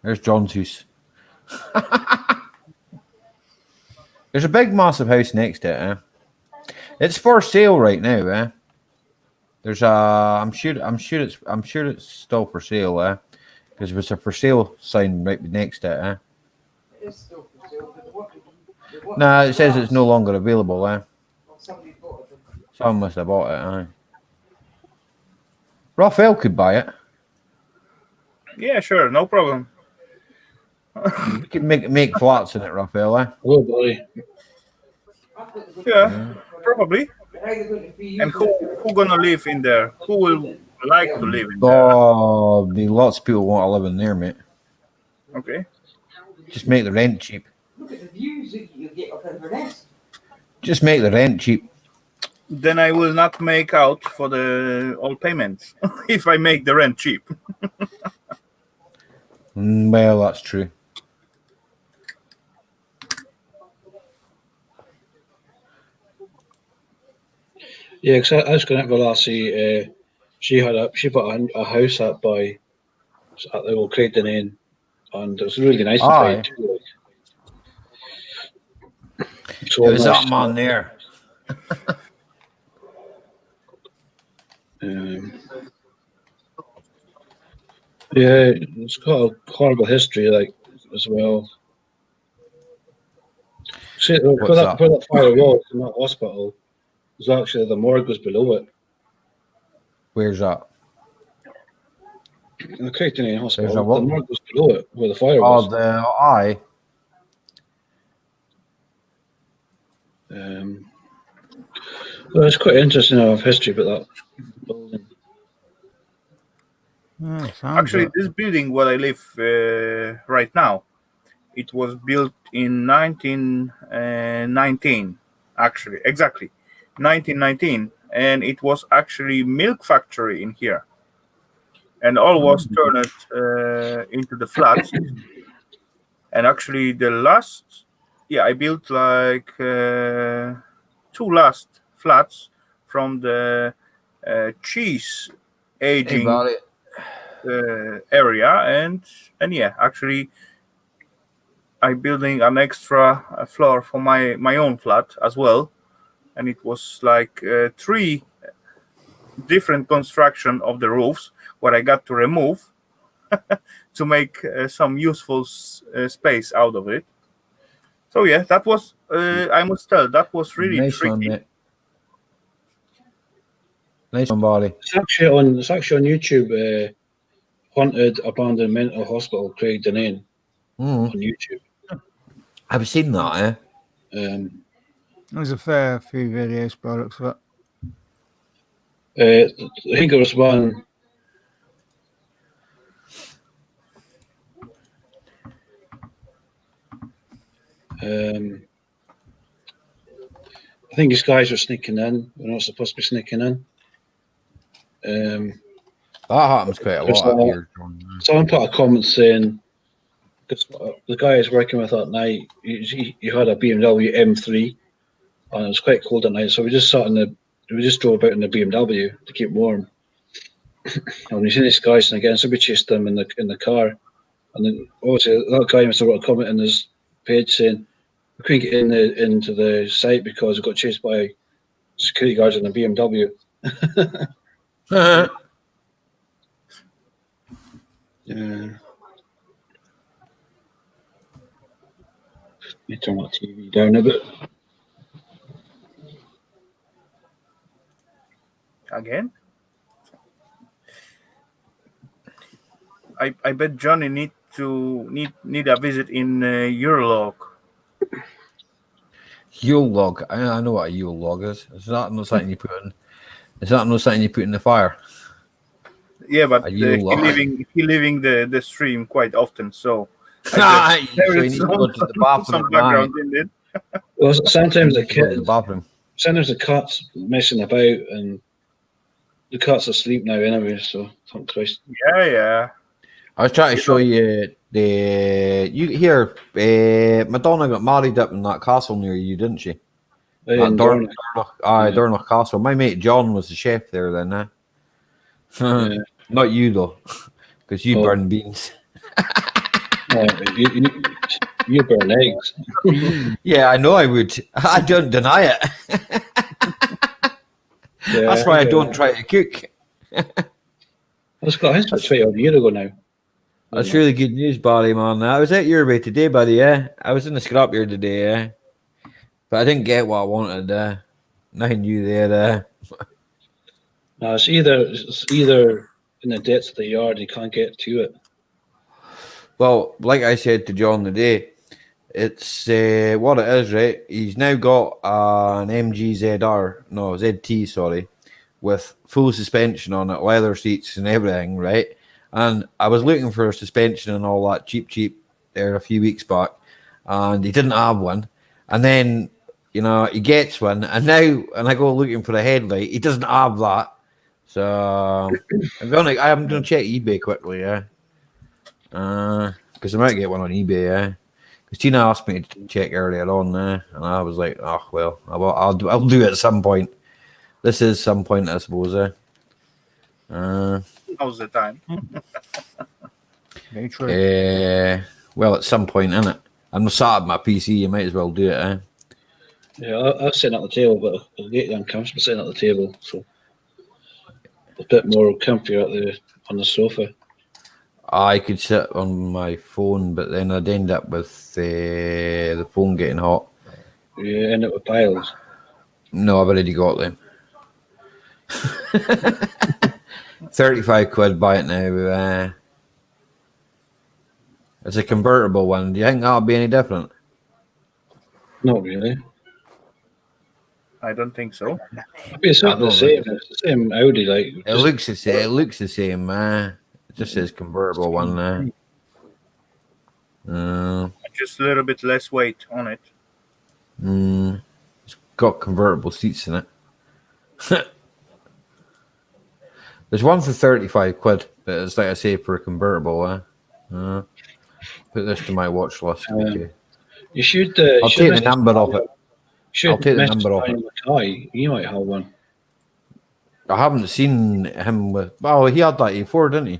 There's John's house. There's a big, massive house next to it. It's for sale right now. There's a. I'm sure it's still for sale. Because there's a for sale sign right next to it. It is still for sale, but what Nah, it says it's no longer available. Somebody bought it. Someone must have bought it. Raphael could buy it. Yeah, sure, no problem. We could make flats in it, Raphael. Hello, buddy. Yeah, probably. And who gonna live in there? Who will like to live in there? Oh, lots of people want to live in there, mate. Okay. Just make the rent cheap. Look at the views that you get of Inverness. Just make the rent cheap. Then I will not make out for the all payments if I make the rent cheap. Well, that's true. Yeah, because I was going to Lassie. She bought a house up by at the old Craig Dunedin, and it was really nice inside too. It was that man there. Yeah, it's got a horrible history, like as well. See, where that fire was in that hospital, was actually the morgue was below it. Where's that? In the Craig Dunedin Hospital, There's a what? the morgue was below it, where the fire Oh, was. the eye. Well, it's quite interesting of history about that building. Actually, this building where I live right now, it was built in 1919. Actually, exactly 1919, and it was actually milk factory in here. and all was turned into the flats. And actually, the last, I built like 2 last flats from the cheese Hey, aging buddy. area, and actually, I'm building an extra floor for my own flat as well, and it was like 3 different construction of the roofs what I got to remove to make some useful space out of it. So that was I must tell that was really Nice one, tricky. mate. Nice one, buddy. It's actually on YouTube. Haunted Abandoned Mental Hospital, Craig Denane, on YouTube. I've seen that, There's a fair few videos by the looks of I it. think it was one. I think these guys were sneaking in. They're not supposed to be sneaking in. that happens quite a lot up here, John. Someone put a comment saying, because the guy I was working with that night, he had a BMW M3, and it was quite cold at night, so we just drove about in the BMW to keep warm. And we seen these guys, and again, so we chased them in the car, and then obviously that guy must have got a comment in his page saying we couldn't get into the site because we got chased by security guards in a BMW. Yeah. Let me turn my TV down a bit. Again, I bet Johnny need a visit in Eurolog. Yule log. I know what a Yule log is. It's not something you put in. It's not something you put in the fire. Yeah, but A he Yule log. leaving the stream quite often, so So you need to go to the bathroom. some background in it. Well, sometimes the Go to the kids, bathroom. sometimes the cat's messing about, and the cat's asleep now anyway. So thank Christ. Yeah. I was trying to show you Madonna got married up in that castle near you, didn't she? In Dornoch. Dornoch Castle. My mate John was the chef there then, Yeah. Not you though, because you Oh. burn beans. You burn eggs. Yeah, I know I would. I don't deny it. Yeah, That's why I don't try to cook. That's about 20 odd years ago now. That's really good news, Barry, man. I was at your way today, buddy, yeah. I was in the scrapyard today, yeah. But I didn't get what I wanted, nothing new there, No, it's either in the depths of the yard, you can't get to it. Well, like I said to John today, it's what it is, right? He's now got an ZT, sorry, with full suspension on it, leather seats and everything, right? And I was looking for a suspension and all that cheap there a few weeks back, and he didn't have one. And then, he gets one, and now, and I go looking for a headlight, he doesn't have that. So I'm going to check eBay quickly, yeah. Because I might get one on eBay, yeah. Because Tina asked me to check earlier on, and I was like, oh well, I'll do it at some point. This is some point, I suppose. How's the time? Very true. Well, at some point, innit? I'm sat at my PC. You might as well do it, Yeah, I'll sit at the table, but I'll get uncomfortable sitting at the table, so a bit more comfier on the sofa. I could sit on my phone, but then I'd end up with the phone getting hot. You end up with piles. No, I've already got them. 35 quid, buy it now. It's a convertible one. Do you think that'll be any different? Not really. I don't think so. It's not the same. It's the same Audi, like. It looks the same. It looks the same. It just says convertible one. Just a little bit less weight on it. It's got convertible seats in it. There's one for 35 quid. But it's like I say for a convertible. Put this to my watch list. Okay. You should. I'll take the number off it. Should I'll take the message number off Brian Mackay. You might have one. I haven't seen him with. Oh, he had that A4, didn't he?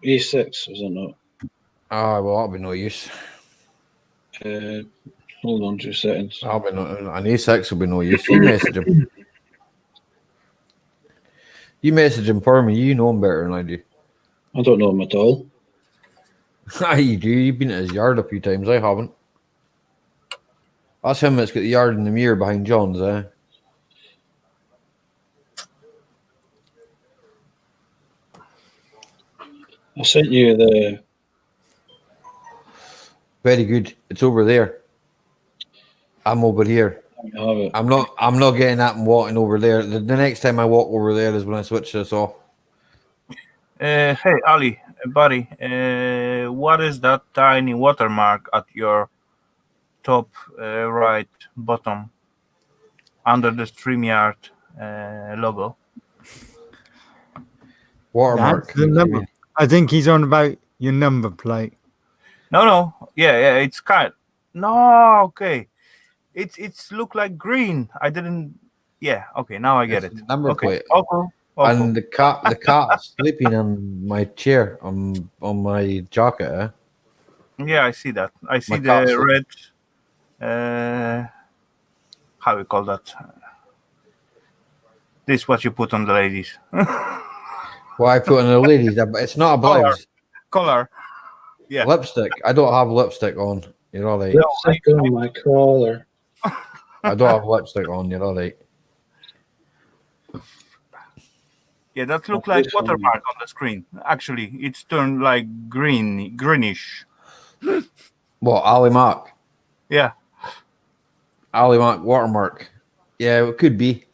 A6 was it not? Ah, well, that'll be no use. Hold on 2 seconds. That'll be an A6 will be no use. You message him. You message him for me. You know him better than I do. I don't know him at all. You do. You've been at his yard a few times. I haven't. That's him that's got the yard in the mirror behind John's, I sent you the. Very good. It's over there. I'm over here. I have it. I'm not getting up and walking over there. The next time I walk over there is when I switch this off. Hey, Ali, buddy, what is that tiny watermark at your top right bottom under the StreamYard logo? Watermark. That's the number. I think he's on about your number plate. No. Yeah, it's kind. No, okay. It's look like green. I didn't. Yeah, okay. Now I get It's it. number Okay. plate. Okay. And the cat's sleeping on my chair on my jacket. Yeah, I see that. I see My cat's the red. How we call that? This is what you put on the ladies. Well, I put on the ladies. It's not a blouse. Color. Yeah. Lipstick. I don't have lipstick on. You're all right. Stick on my collar. I don't have lipstick on. You're all right. Yeah, that look like watermark on the screen. Actually, it's turned like greenish. What, Ali Mark? Yeah. Ali Mark watermark. Yeah, it could be.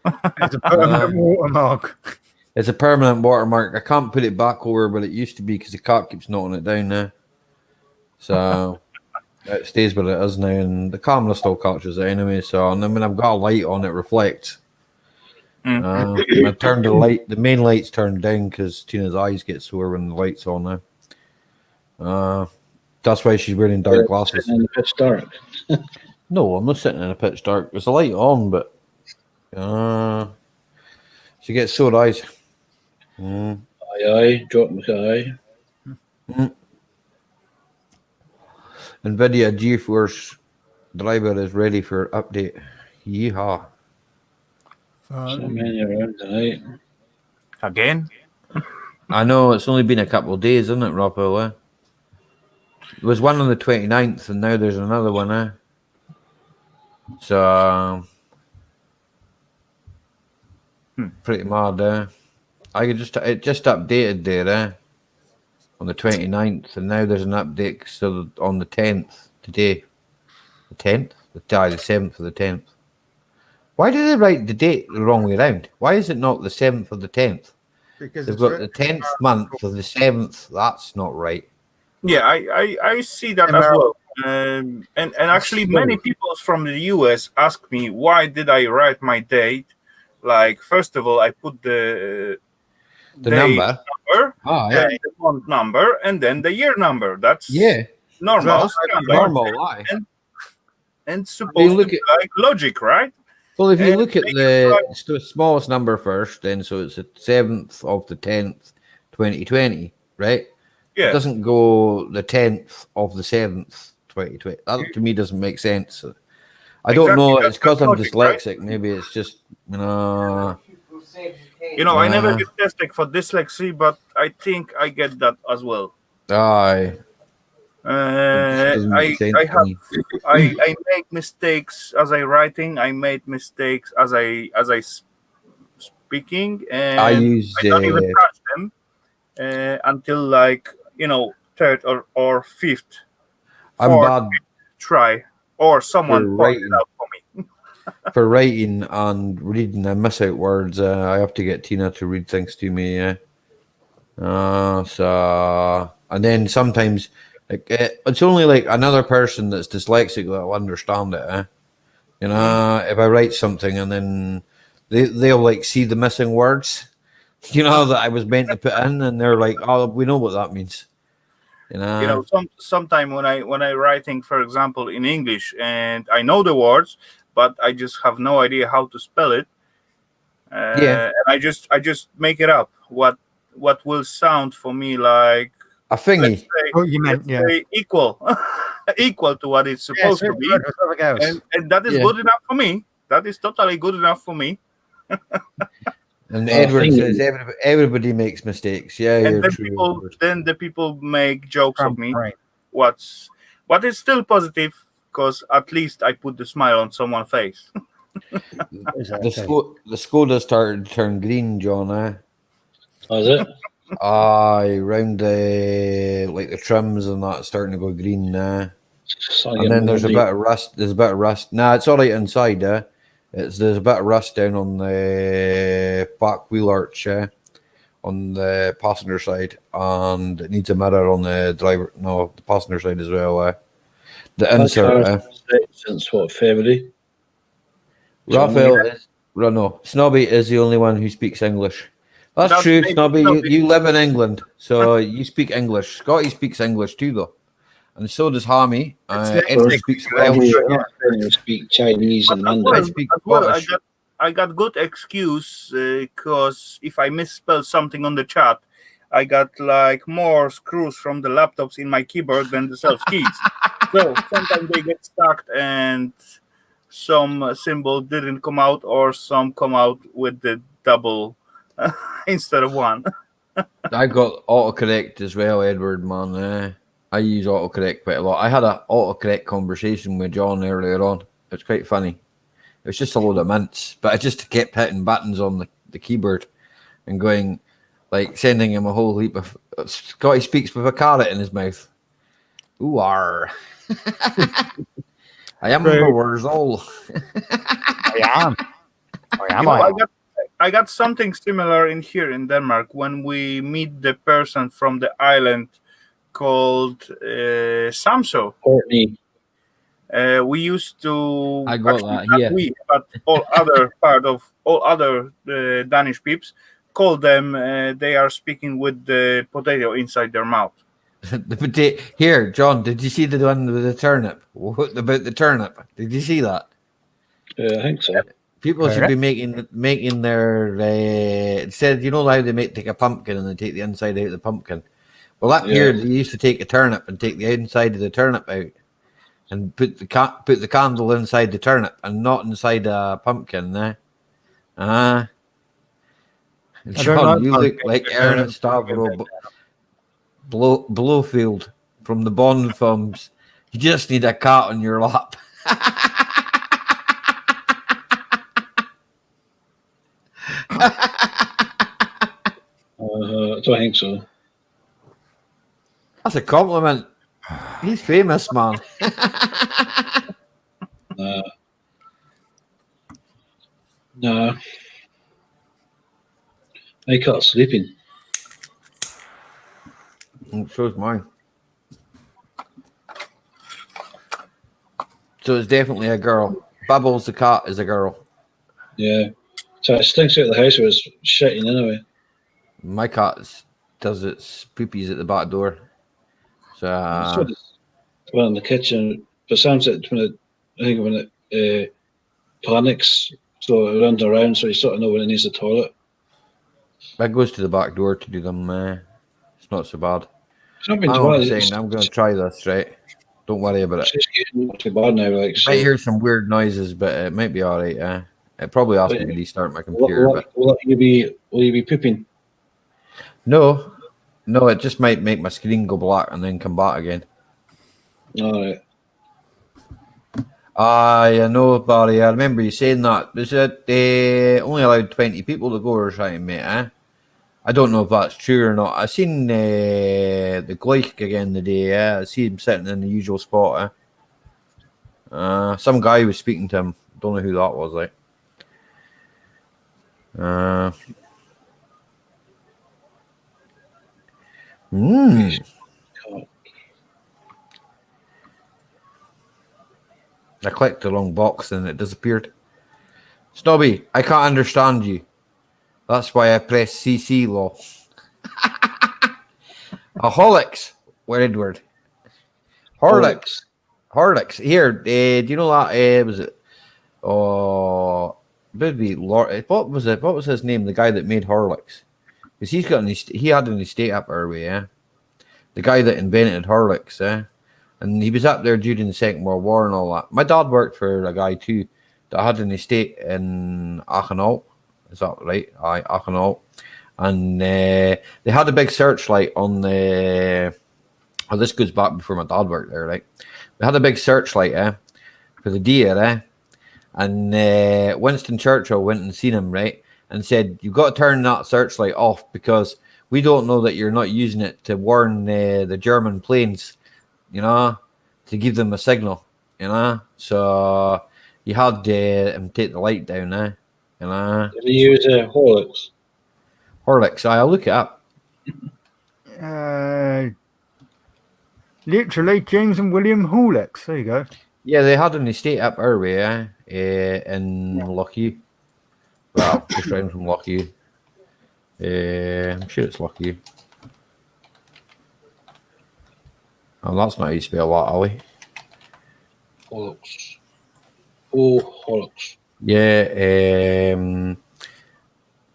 It's a permanent watermark. It's a permanent watermark. I can't put it back over, but it used to be because the cat keeps knocking it down now. So it stays where it is now, and the camera still captures it anyway. So, and then when I've got a light on, it reflects. I turned the main light's turned down because Tina's eyes get sore when the light's on now. That's why she's wearing dark glasses. In the pitch dark. No, I'm not sitting in a pitch dark. There's a light on, but she gets sore eyes. Aye, drop Mackay. NVIDIA GeForce driver is ready for update. Yeehaw. So many around tonight. Again? I know, it's only been a couple of days, isn't it, Rappo? There was one on the 29th, and now there's another one, So, pretty mad, it just updated there, on the 29th, and now there's an update still on the 10th today. The 10th? The 7th of the 10th. Why did they write the date the wrong way around? Why is it not the 7th or the 10th? Because they've got the 10th month or the 7th. That's not right. Yeah, I see that as well. And actually, many people from the US ask me, why did I write my date? Like, first of all, I put the number, then the month number, and then the year number. That's normal. Normal, and supposed to be like logic, right? Well, if you look at the smallest number first, then so it's the 7th of the 10th, 2020, right? Yeah. It doesn't go the 10th of the 7th, 2020. That to me doesn't make sense. I don't know. It's because I'm dyslexic. Right? Maybe it's just, I never get tested for dyslexia, but I think I get that as well. Aye. I make mistakes as I writing. I made mistakes as I speaking, and I don't even touch them until like third or fifth. I'm bad try or someone pointed it out for me. For writing and reading, I miss out words. I have to get Tina to read things to me. So and then sometimes. It's only like another person that's dyslexic that will understand it. If I write something and then they'll like see the missing words, You know that I was meant to put in, and they're like, "Oh, we know what that means." Sometime when I writing, for example, in English, and I know the words, but I just have no idea how to spell it. Yeah. And I just make it up. What will sound for me like, A thingy. Oh, you meant, let's say equal, equal to what it's supposed to be, and that is Yeah. good enough for me. That is totally good enough for me. And Edward says everybody makes mistakes. Yeah, And you're then true. the people make jokes of me. What is still positive, because at least I put the smile on someone's face. The Skoda started to turn green, John. Was it? Aye, round the like the trims and that starting to go green now. And then there's a bit of rust. There's a bit of rust. Nah, it's all right inside. There's a bit of rust down on the back wheel arch on the passenger side, and it needs a mirror on the passenger side as well. The insert. Since what, February? Raphael Snobby is the only one who speaks English. That's true, Snobby. You live in England, so you speak English. Scotty speaks English too, though. And so does Hammy. Edward speaks Welsh. Speak Chinese and Mandarin. I got good excuse, because if I misspell something on the chat, I got like more screws from the laptops in my keyboard than the self keys. So sometimes they get stuck and some symbol didn't come out, or some come out with the double instead of one. I got autocorrect as well, Edward, man. I use autocorrect quite a lot. I had an autocorrect conversation with John earlier on. It's quite funny. It was just a load of mints, but I just kept hitting buttons on the keyboard and going, like, sending him a whole heap of... Scotty speaks with a carrot in his mouth. Ooh, ar. I am Warzol. I got something similar in here in Denmark when we meet the person from the island called Samso. Courtney. We used to. I got that. But all other Danish peeps call them. They are speaking with the potato inside their mouth. The potato. Here, John. Did you see the one with the turnip? What about the turnip? Did you see that? I think so. People should be making their it said, you know how they take a pumpkin and they take the inside out of the pumpkin. Well, up here they used to take a turnip and take the inside of the turnip out and put the candle inside the turnip and not inside a pumpkin. John, you look like Ernest Stavro Blowfield from the Bond films. You just need a cat on your lap. I don't think so. That's a compliment. He's famous, man. No. My cat's sleeping. So's mine. So it's definitely a girl. Bubbles the cat is a girl. Yeah. So it stinks out of the house. It was shitting anyway. My cat does its poopies at the back door. So one in the kitchen. But Sam said when it panics, so it runs around, so you sort of know when it needs the toilet. That goes to the back door to do them. It's not so bad. I'm going to try this, right? Don't worry about it. It's getting not too bad now. Like, I might hear some weird noises, but it might be all right. It probably asked me to restart my computer. Will you be pooping? No, it just might make my screen go black and then come back again. All right. I know, Barry. I remember you saying that. They said they only allowed 20 people to go or something, mate. I don't know if that's true or not. I seen the Gleich again today. I see him sitting in the usual spot. Some guy was speaking to him. Don't know who that was. Like. I clicked the wrong box and it disappeared. Snobby, I can't understand you. That's why I press CC law. A Horlicks. Where Edward? Horlicks. Here, do you know that? Was it? Oh, maybe Lord. What was it? What was his name? The guy that made Horlicks. Because he had an estate up our way, yeah. The guy that invented Horlicks, eh? And he was up there during the Second World War and all that. My dad worked for a guy too that had an estate in Achenal. Is that right? Aye, Achenal. And they had a big searchlight on the. Oh, this goes back before my dad worked there, right? They had a big searchlight, for the deer, And Winston Churchill went and seen him, right? And said, "You've got to turn that searchlight off because we don't know that you're not using it to warn the German planes, to give them a signal, So you had him take the light down, Did you use Horlicks? Horlicks, I'll look it up. Literally, James and William Horlicks. There you go. Yeah, they had an estate up our way, in Lockheed. Well, just round from Lockheed. I'm sure it's Lockheed. Oh, that's not how you spell that, Ali. Horlicks. Oh, Horlicks. Yeah,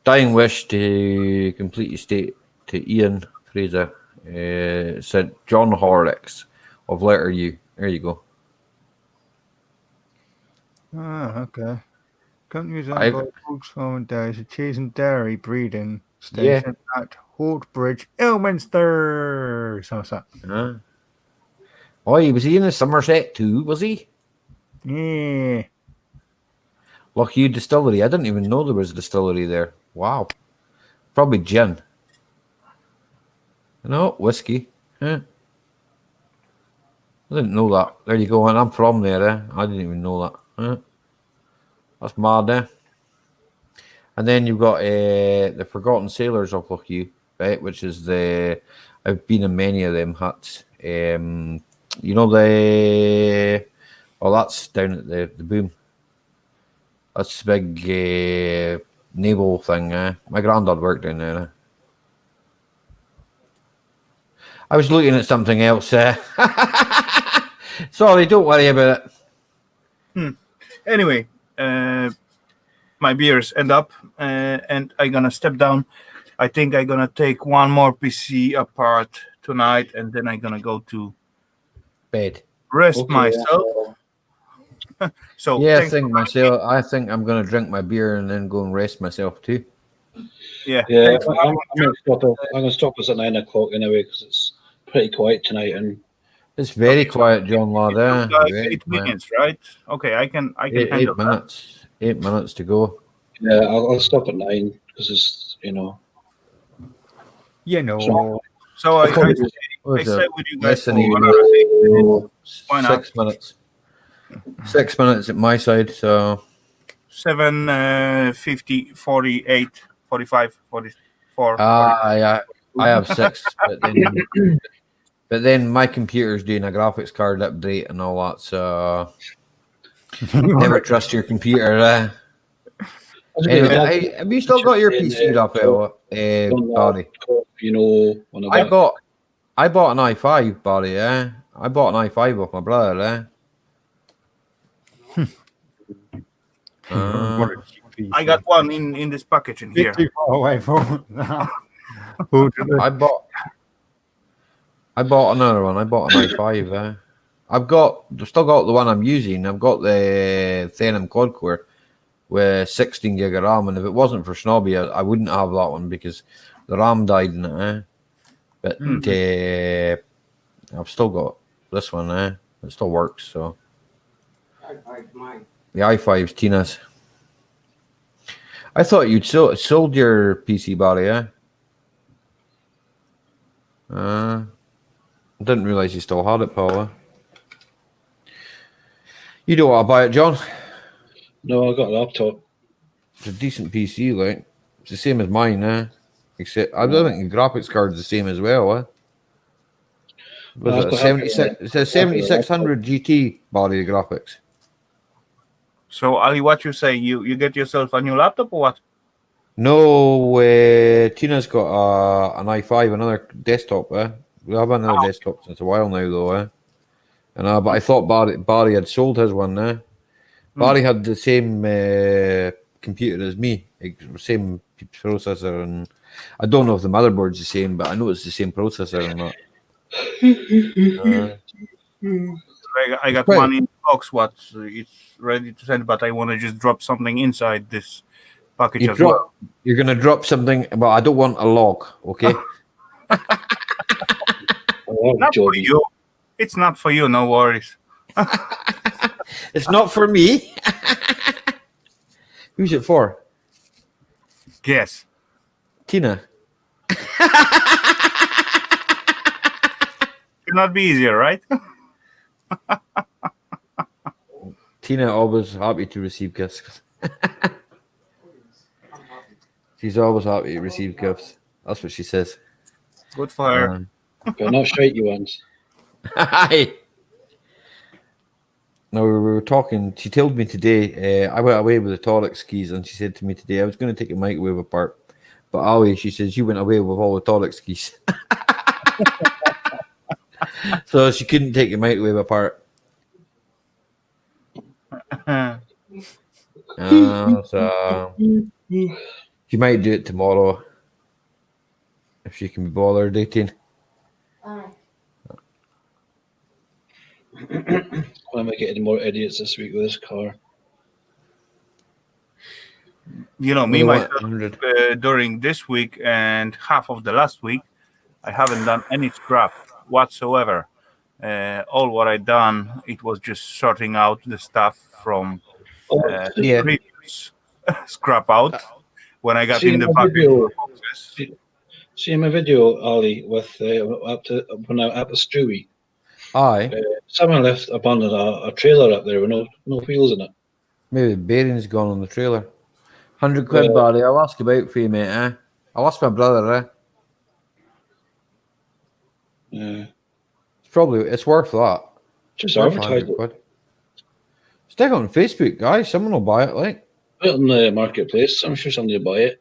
dying wish to complete estate to Ian Fraser. Said John Horlicks of letter U. There you go. Ah, okay. Companies owned by Hogs Farm and Dairy, a cheese and dairy breeding station at Hortbridge, Ilminster. So what's that? Oh, was he in the Somerset too, was he? Yeah. Lockheed Distillery. I didn't even know there was a distillery there. Wow. Probably gin. No, whiskey. I didn't know that. There you go. And I'm from there, I didn't even know that. That's mad, And then you've got the Forgotten Sailors of Lockheed, right? Which is I've been in many of them huts. That's down at the boom. That's the big naval thing. My granddad worked down there. I was looking at something else. Sorry, don't worry about it. Anyway, my beers end up, and I'm gonna step down. I think I'm gonna take one more PC apart tonight, and then I'm gonna go to bed, rest myself. So yeah, I think I'm gonna drink my beer and then go and rest myself too. Yeah. I'm gonna stop us at 9 o'clock anyway because it's pretty quiet tonight and it's very quiet, John Ladd. 8 minutes, right? Okay, I can. 8 minutes. 8 minutes to go. Yeah, I'll stop at 9 because it's So I stay with you guys for another 8 minutes. Why not? 6 minutes. 6 minutes at my side, so 7, 50, 48, 45, 44. I have 6, but then my computer's doing a graphics card update and all that, so never trust your computer. Anyway, have you still got your PC, Raphael? Barry? I bought an i5, Barry. I bought an i5 off my brother. I got one in this package in here. Too far away from I bought another one. I bought an i5. I've still got the one I'm using. I've got the Thenim quad core with 16 gig of RAM, and if it wasn't for Snobby, I wouldn't have that one because the RAM died in it. But I've still got this one. It still works. So the i5's Tina's. I thought you'd sold your PC, Barry. I didn't realize you still had it, Paula. You don't want to buy it, John? No, I got a laptop. It's a decent PC, like. It's the same as mine, except I don't think the graphics card's the same as well, Was it 76? It says 7600 GT body graphics. So Ali, what you say? You get yourself a new laptop or what? No, Tina's got an i5, another desktop. We have another desktop since a while now, though. But I thought Barry had sold his one. Barry had the same computer as me, same processor, and I don't know if the motherboard's the same, but I know it's the same processor or not. I got one in the box. It's ready to send, but I want to just drop something inside this package as well. You're gonna drop something. Well, I don't want a log. Okay. Not for you. It's not for you. No worries. It's not for me. Who's it for? Guess. Tina. Could not be easier, right? Tina always happy to receive gifts. She's always happy to receive gifts. That's what she says. Good for her. But not shite you ones. Hi. No, we were talking. She told me today. I went away with the toilet skis, and she said to me today, I was going to take a microwave apart, but Ali, she says, you went away with all the toilet skis, so she couldn't take the microwave apart. So she might do it tomorrow if she can be bothered. 18. Why am I getting more idiots this week with this car? You know, me myself, during this week and half of the last week, I haven't done any scrap whatsoever. All what I done, it was just sorting out the stuff from previous scrap out when I got in the package. See in my video, Ali, with when I up the Stewie. Aye. Someone left abandoned a trailer up there with no wheels in it. Maybe the bearing's gone on the trailer. 100 quid, Barry. I'll ask about for you, mate. I'll ask my brother. Yeah. It's worth that. Just advertise it. Stick it on Facebook, guys. Someone will buy it, like. Put it on the marketplace. I'm sure somebody will buy it.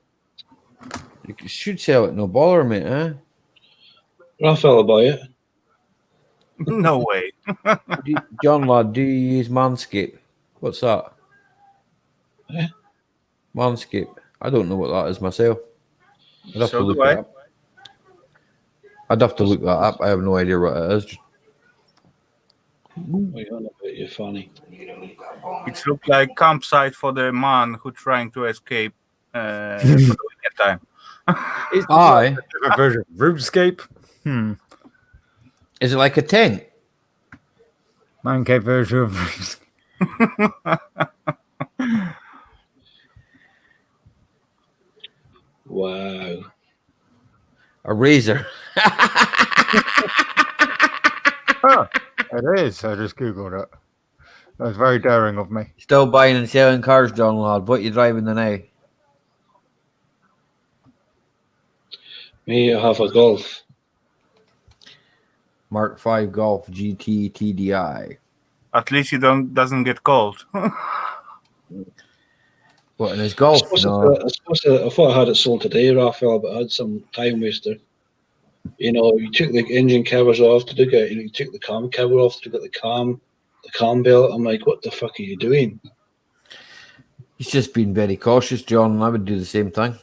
You should sell it, no bother, mate. Raphael will buy it. No way. John lad, do you use Manscaped? What's that? Manscaped. I don't know what that is myself. I'd have to look it up. I'd have to look that up. I have no idea what it is. You're funny. It looks like campsite for the man who trying to escape for the weekend time. Aye. A version of RuneScape. Is it like a tent? Man cave version of RuneScape. Wow. A razor. It is. I just googled it. That was very daring of me. Still buying and selling cars, John lad. What are you driving tonight? Me, I have a Golf. Mark 5 Golf GT TDI. At least he doesn't get cold. What, in his Golf? No. I thought I had it sold today, Raphael, but I had some time waster. You know, you took the engine covers off to look at it. You took the cam cover off to look at the cam belt. I'm like, what the fuck are you doing? He's just been very cautious, John. I would do the same thing.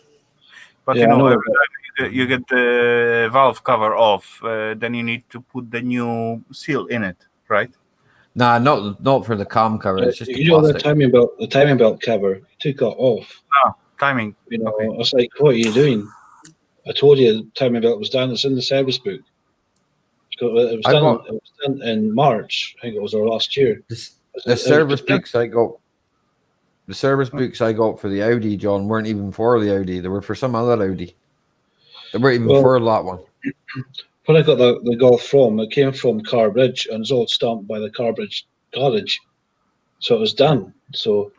But Yeah, you know, every time you get the valve cover off, then you need to put the new seal in it, right? Nah, not for the cam cover. It's just you know the timing belt cover. You took it off. Ah, timing. You know, Okay. I was like, what are you doing? I told you the timing belt was done. It's in the service book. It was done in March. I think it was our last year. The service books I got. The service books I got for the Audi, John, weren't even for the Audi. They were for some other Audi. They weren't even for that one. When I got the Golf from, it came from Carbridge and it's all stamped by the Carbridge College. So it was done. So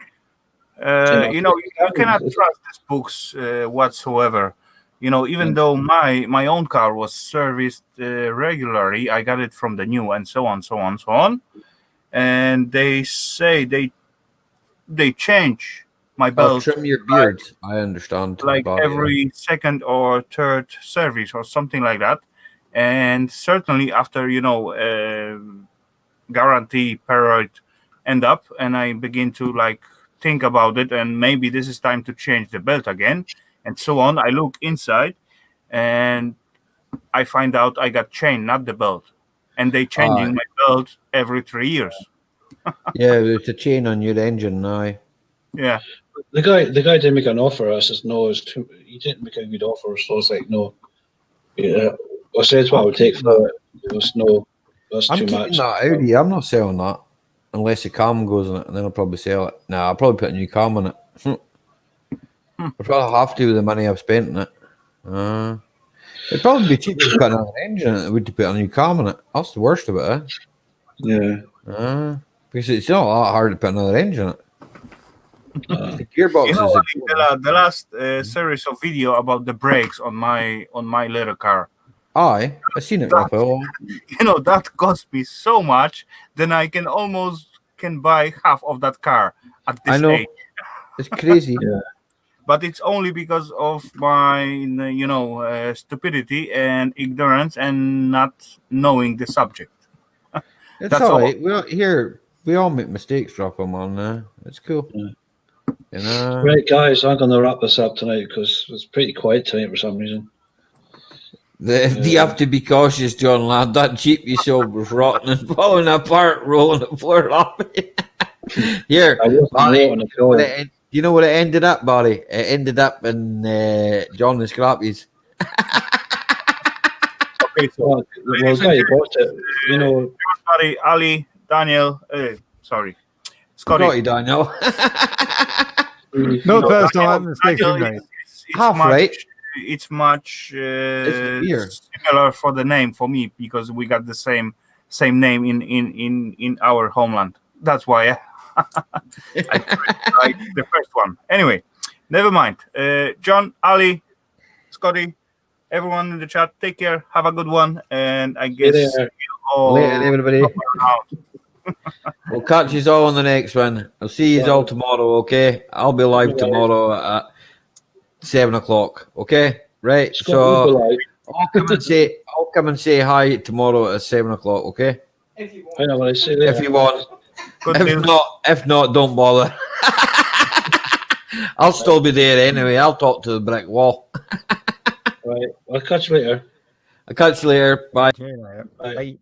you know, you cannot trust these books whatsoever. You know, even though my own car was serviced regularly, I got it from the new and so on. And they say they change my belt trim your beard. I understand. like Bobby, every second or third service or something like that. And certainly after, guarantee period end up, and I begin to like think about it, and maybe this is time to change the belt again, and so on. I look inside, and I find out I got chain, not the belt, and they changing my belt every 3 years. Yeah, there's a chain on your engine now. Yeah. The guy didn't make an offer. I says no. He didn't make a good offer, so I was like no. Yeah, I said what I would take for it. It was no. That's I'm too keeping much. that Audi. I'm not selling that unless the cam goes on it, and then I'll probably sell it. Nah, I'll probably put a new cam on it. I'll probably have to with the money I've spent on it. It'd probably be cheaper to put another engine in it than would to put a new cam on it. That's the worst of it, Yeah. Because it's not that hard to put another engine in it. The gearbox The last series of video about the brakes on my little car. I've seen it, Raphael. That cost me so much, then I can almost buy half of that car at this age. It's crazy. But it's only because of my, stupidity and ignorance and not knowing the subject. That's all right. We all make mistakes, Raphael, man. It's cool. Yeah. Right, guys, I'm going to wrap this up tonight because it's pretty quiet tonight for some reason. You have to be cautious, John, lad. That Jeep you sold was rotten and falling apart, rolling the floor off. Here, Barry, you know what it ended up, Barry? It ended up in John the Scrappy's. Okay, so the guy who bought it, Barry, Ali, Daniel, Scotty, Daniel. No personal mistakes, Half right. It's much similar for the name for me because we got the same name in our homeland. That's why I like the first one. Anyway, never mind. John, Ali, Scotty, everyone in the chat, take care. Have a good one, and I guess later, everybody. We'll catch you all on the next one. I'll see you all tomorrow. Okay, I'll be live tomorrow at 7:00. Okay, right. So I'll come and say hi tomorrow at 7:00. Okay. If you want. If not, don't bother. I'll still be there anyway. I'll talk to the brick wall. Right. I'll catch you later. Bye. Bye.